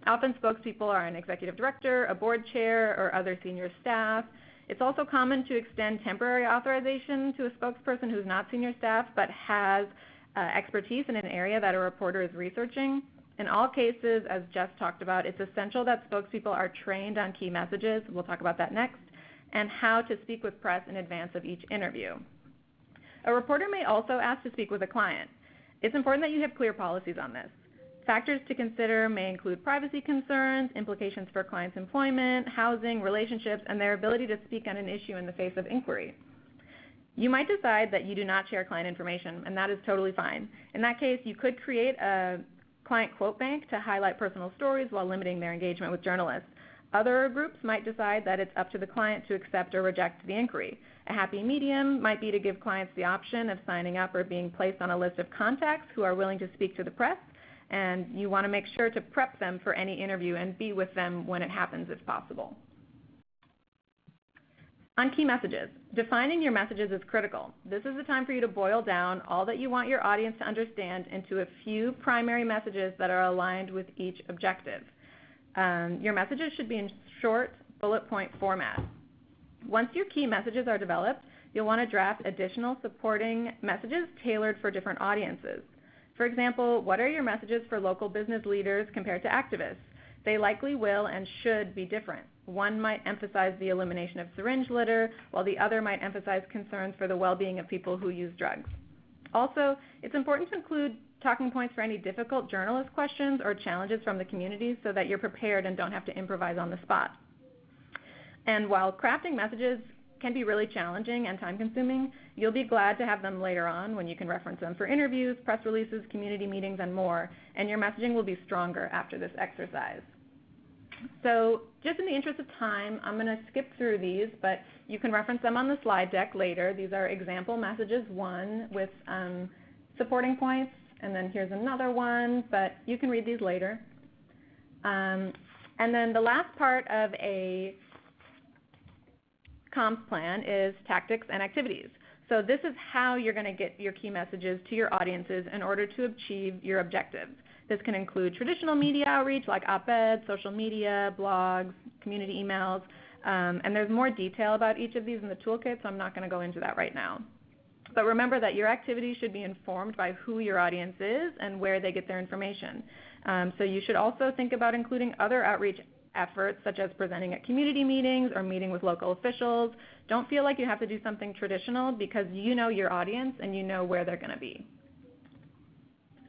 Often spokespeople are an executive director, a board chair, or other senior staff. It's also common to extend temporary authorization to a spokesperson who's not senior staff but has expertise in an area that a reporter is researching. In all cases, as Jess talked about, it's essential that spokespeople are trained on key messages, we'll talk about that next, and how to speak with press in advance of each interview. A reporter may also ask to speak with a client. It's important that you have clear policies on this. Factors to consider may include privacy concerns, implications for clients' employment, housing, relationships, and their ability to speak on an issue in the face of inquiry. You might decide that you do not share client information, and that is totally fine. In that case, you could create a client quote bank to highlight personal stories while limiting their engagement with journalists. Other groups might decide that it's up to the client to accept or reject the inquiry. A happy medium might be to give clients the option of signing up or being placed on a list of contacts who are willing to speak to the press, and you want to make sure to prep them for any interview and be with them when it happens if possible. On key messages, defining your messages is critical. This is the time for you to boil down all that you want your audience to understand into a few primary messages that are aligned with each objective. Your messages should be in short, bullet point format. Once your key messages are developed, you'll want to draft additional supporting messages tailored for different audiences. For example, what are your messages for local business leaders compared to activists? They likely will and should be different. One might emphasize the elimination of syringe litter, while the other might emphasize concerns for the well-being of people who use drugs. Also, it's important to include talking points for any difficult journalist questions or challenges from the community so that you're prepared and don't have to improvise on the spot. And while crafting messages can be really challenging and time-consuming, you'll be glad to have them later on when you can reference them for interviews, press releases, community meetings, and more, and your messaging will be stronger after this exercise. So just in the interest of time, I'm going to skip through these, but you can reference them on the slide deck later. These are example messages 1 with supporting points, and then here's another one, but you can read these later. And then the last part of a comms plan is tactics and activities. So this is how you're going to get your key messages to your audiences in order to achieve your objectives. This can include traditional media outreach like op-eds, social media, blogs, community emails, and there's more detail about each of these in the toolkit, so I'm not going to go into that right now. But remember that your activities should be informed by who your audience is and where they get their information. So you should also think about including other outreach efforts such as presenting at community meetings or meeting with local officials. Don't feel like you have to do something traditional because you know your audience and you know where they're going to be.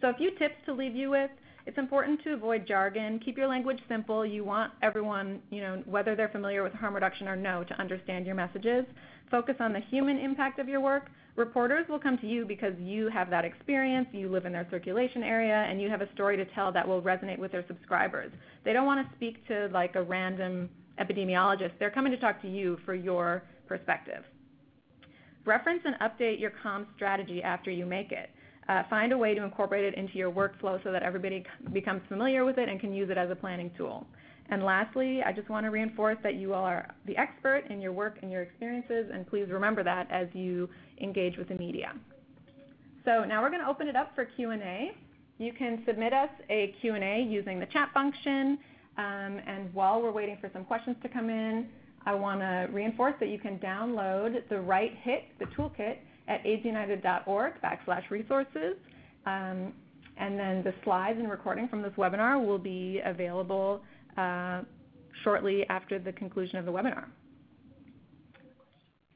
So a few tips to leave you with. It's important to avoid jargon. Keep your language simple. You want everyone, whether they're familiar with harm reduction or no, to understand your messages. Focus on the human impact of your work. Reporters will come to you because you have that experience, you live in their circulation area, and you have a story to tell that will resonate with their subscribers. They don't want to speak to like a random epidemiologist. They're coming to talk to you for your perspective. Reference and update your comms strategy after you make it. Find a way to incorporate it into your workflow so that everybody becomes familiar with it and can use it as a planning tool. And lastly, I just want to reinforce that you all are the expert in your work and your experiences, and please remember that as you engage with the media. So now we're going to open it up for Q&A. You can submit us a Q&A using the chat function, and while we're waiting for some questions to come in, I want to reinforce that you can download the Right Hit, the toolkit, at aidsunited.org/resources. And then the slides and recording from this webinar will be available shortly after the conclusion of the webinar.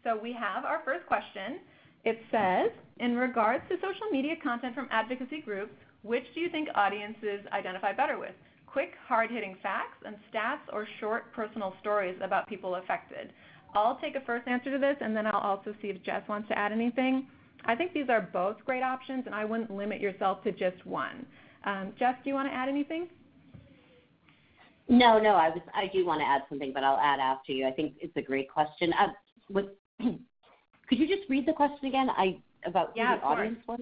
So we have our first question. It says, in regards to social media content from advocacy groups, which do you think audiences identify better with? Quick, hard-hitting facts and stats, or short personal stories about people affected? I'll take a first answer to this, and then I'll also see if Jess wants to add anything. I think these are both great options, and I wouldn't limit yourself to just one. Jess, do you want to add anything? No, I do want to add something, but I'll add after you. I think it's a great question. Could you just read the question again? About who the audience was?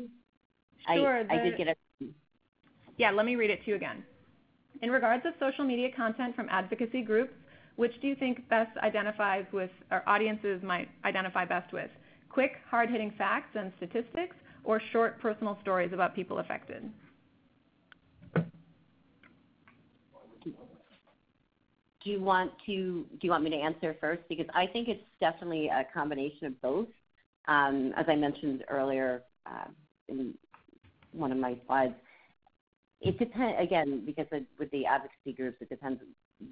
Sure. I did get it. Yeah, let me read it to you again. In regards of social media content from advocacy groups, which do you think best identifies with, or audiences might identify best with? Quick, hard-hitting facts and statistics, or short personal stories about people affected? Do you want me to answer first? Because I think it's definitely a combination of both. As I mentioned earlier in one of my slides, it depends, again, because with the advocacy groups, it depends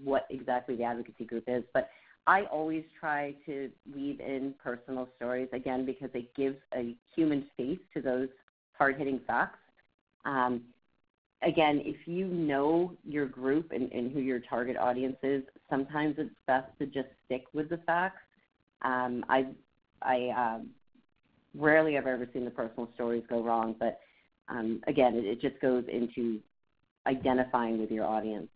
what exactly the advocacy group is. But I always try to weave in personal stories, again, because it gives a human face to those hard-hitting facts. Again, if you know your group and who your target audience is, sometimes it's best to just stick with the facts. I rarely have ever seen the personal stories go wrong, but again, it just goes into identifying with your audience.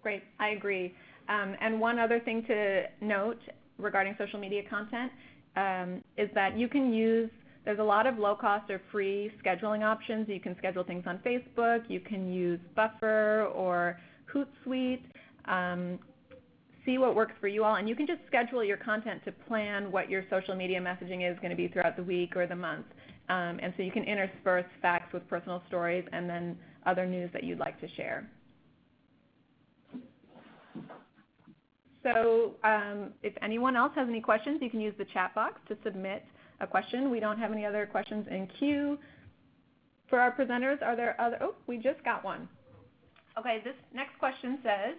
Great, I agree. And one other thing to note regarding social media content is that you can use, there's a lot of low-cost or free scheduling options. You can schedule things on Facebook. You can use Buffer or Hootsuite. See what works for you all. And you can just schedule your content to plan what your social media messaging is going to be throughout the week or the month. And so you can intersperse facts with personal stories and then other news that you'd like to share. So if anyone else has any questions, you can use the chat box to submit a question. We don't have any other questions in queue. For our presenters, are there other, oh, we just got one. Okay, this next question says,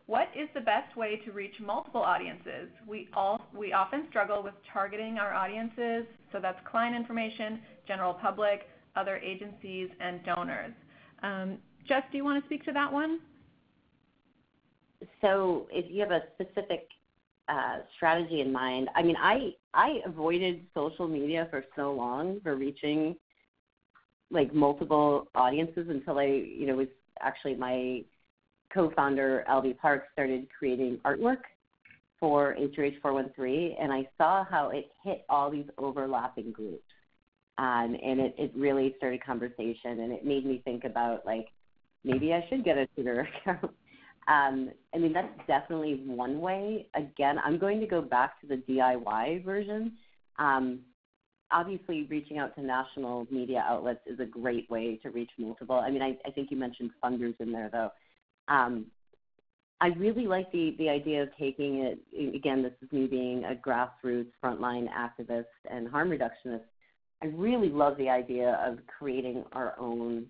what is the best way to reach multiple audiences? We often struggle with targeting our audiences, so that's client information, general public, other agencies, and donors. Jess, do you want to speak to that one? So if you have a specific strategy in mind, I mean, I avoided social media for so long for reaching like multiple audiences until was actually my co-founder, Albie Parks, started creating artwork for HRH 413, and I saw how it hit all these overlapping groups. And it really started conversation, and it made me think about, like, maybe I should get a Twitter account. I mean, that's definitely one way. Again, I'm going to go back to the DIY version. Obviously, reaching out to national media outlets is a great way to reach multiple. I mean, I think you mentioned funders in there, though. I really like the idea of taking it, again, this is me being a grassroots frontline activist and harm reductionist. I really love the idea of creating our own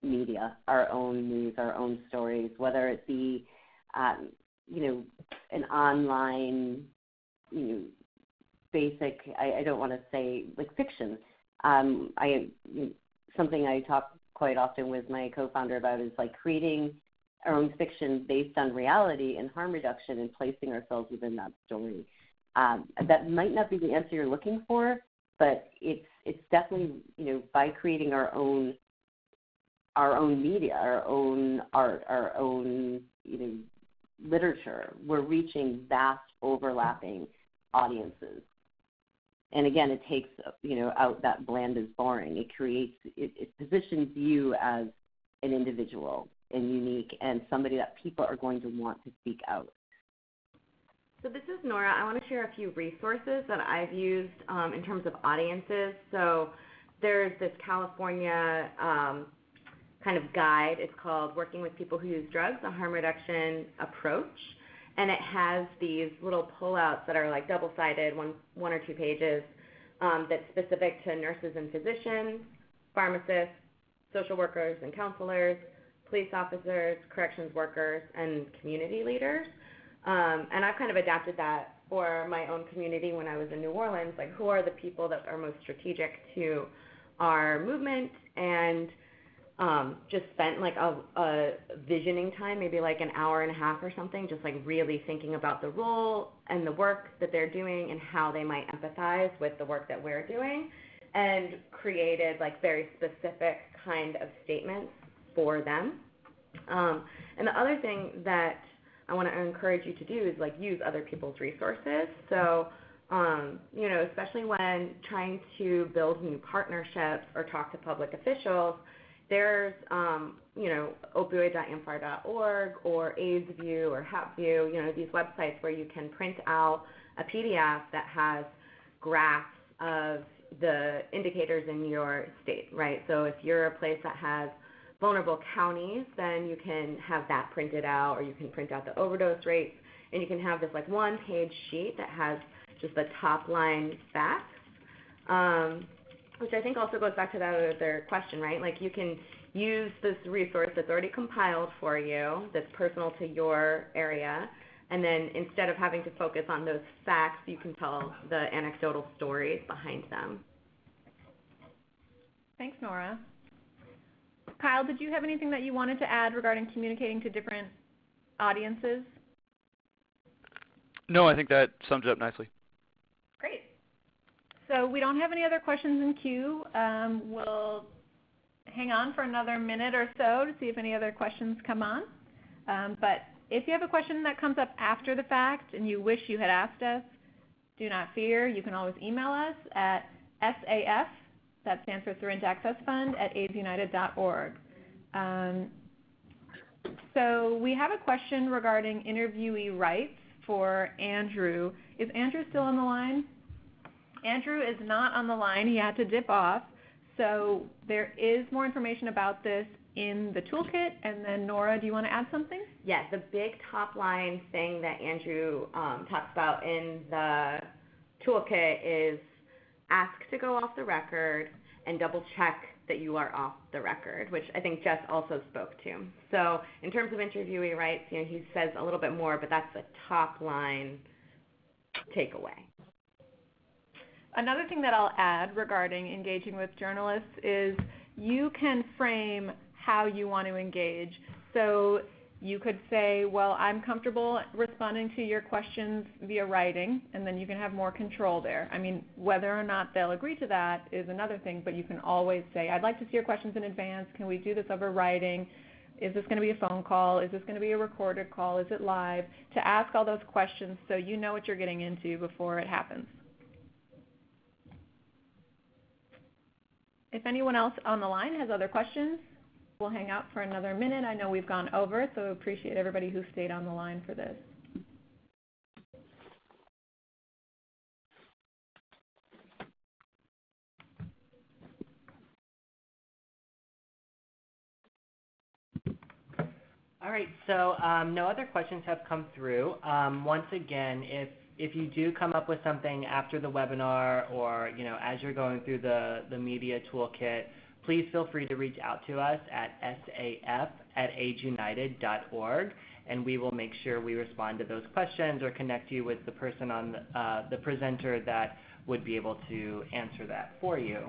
media, our own news, our own stories, whether it be, an online, basic, I don't want to say like fiction. Something I talk quite often with my co-founder about is like creating our own fiction based on reality and harm reduction and placing ourselves within that story. That might not be the answer you're looking for, but it's definitely, by creating our own media, our own art, our own, literature, we're reaching vast overlapping audiences. And again, it takes, out that bland is boring. It positions you as an individual and unique and somebody that people are going to want to speak out. So this is Nora. I want to share a few resources that I've used in terms of audiences. So there's this California kind of guide. It's called Working with People Who Use Drugs, a Harm Reduction Approach. and it has these little pullouts that are like double-sided, one or two pages, that's specific to nurses and physicians, pharmacists, social workers and counselors, police officers, corrections workers, and community leaders. And I've kind of adapted that for my own community when I was in New Orleans, like who are the people that are most strategic to our movement, and just spent like a visioning time, maybe like an hour and a half or something, just like really thinking about the role and the work that they're doing and how they might empathize with the work that we're doing, and created like very specific kind of statements for them. And the other thing that I want to encourage you to do is like use other people's resources. So, especially when trying to build new partnerships or talk to public officials, there's, opioid.amfar.org or AIDSView or HAPView, these websites where you can print out a PDF that has graphs of the indicators in your state, right? So if you're a place that has vulnerable counties, then you can have that printed out, or you can print out the overdose rates, and you can have this like one-page sheet that has just the top line facts, which I think also goes back to that other question, right? Like you can use this resource that's already compiled for you, that's personal to your area, and then instead of having to focus on those facts, you can tell the anecdotal stories behind them. Thanks, Nora. Kyle, did you have anything that you wanted to add regarding communicating to different audiences? No, I think that sums it up nicely. Great. So we don't have any other questions in queue. We'll hang on for another minute or so to see if any other questions come on. But if you have a question that comes up after the fact and you wish you had asked us, do not fear. You can always email us at SAF, that stands for Syringe Access Fund, at aidsunited.org. So we have a question regarding interviewee rights for Andrew. Is Andrew still on the line? Andrew is not on the line. He had to dip off. So there is more information about this in the toolkit. And then Nora, do you want to add something? Yes, the big top line thing that Andrew talks about in the toolkit is ask to go off the record and double check that you are off the record, which I think Jess also spoke to. So in terms of interviewee rights, he says a little bit more, but that's the top line takeaway. Another thing that I'll add regarding engaging with journalists is you can frame how you want to engage. So you could say, well, I'm comfortable responding to your questions via writing, and then you can have more control there. I mean, whether or not they'll agree to that is another thing, but you can always say, I'd like to see your questions in advance. Can we do this over writing? Is this going to be a phone call? Is this going to be a recorded call? Is it live? To ask all those questions so you know what you're getting into before it happens. If anyone else on the line has other questions, we'll hang out for another minute. I know we've gone over, so appreciate everybody who stayed on the line for this. All right, so no other questions have come through. Once again, if you do come up with something after the webinar or as you're going through the media toolkit, please feel free to reach out to us at saf@aidsunited.org, and we will make sure we respond to those questions or connect you with the person on the presenter that would be able to answer that for you.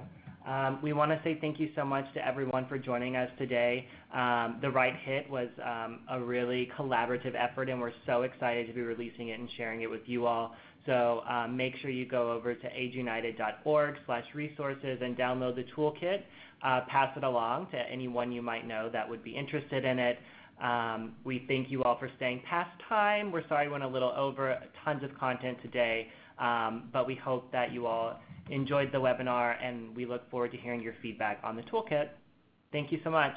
We want to say thank you so much to everyone for joining us today. The Right Hit was a really collaborative effort, and we're so excited to be releasing it and sharing it with you all. So make sure you go over to aidsunited.org/resources and download the toolkit. Pass it along to anyone you might know that would be interested in it. We thank you all for staying past time. We're sorry we went a little over, tons of content today, but we hope that you all enjoyed the webinar, and we look forward to hearing your feedback on the toolkit. Thank you so much.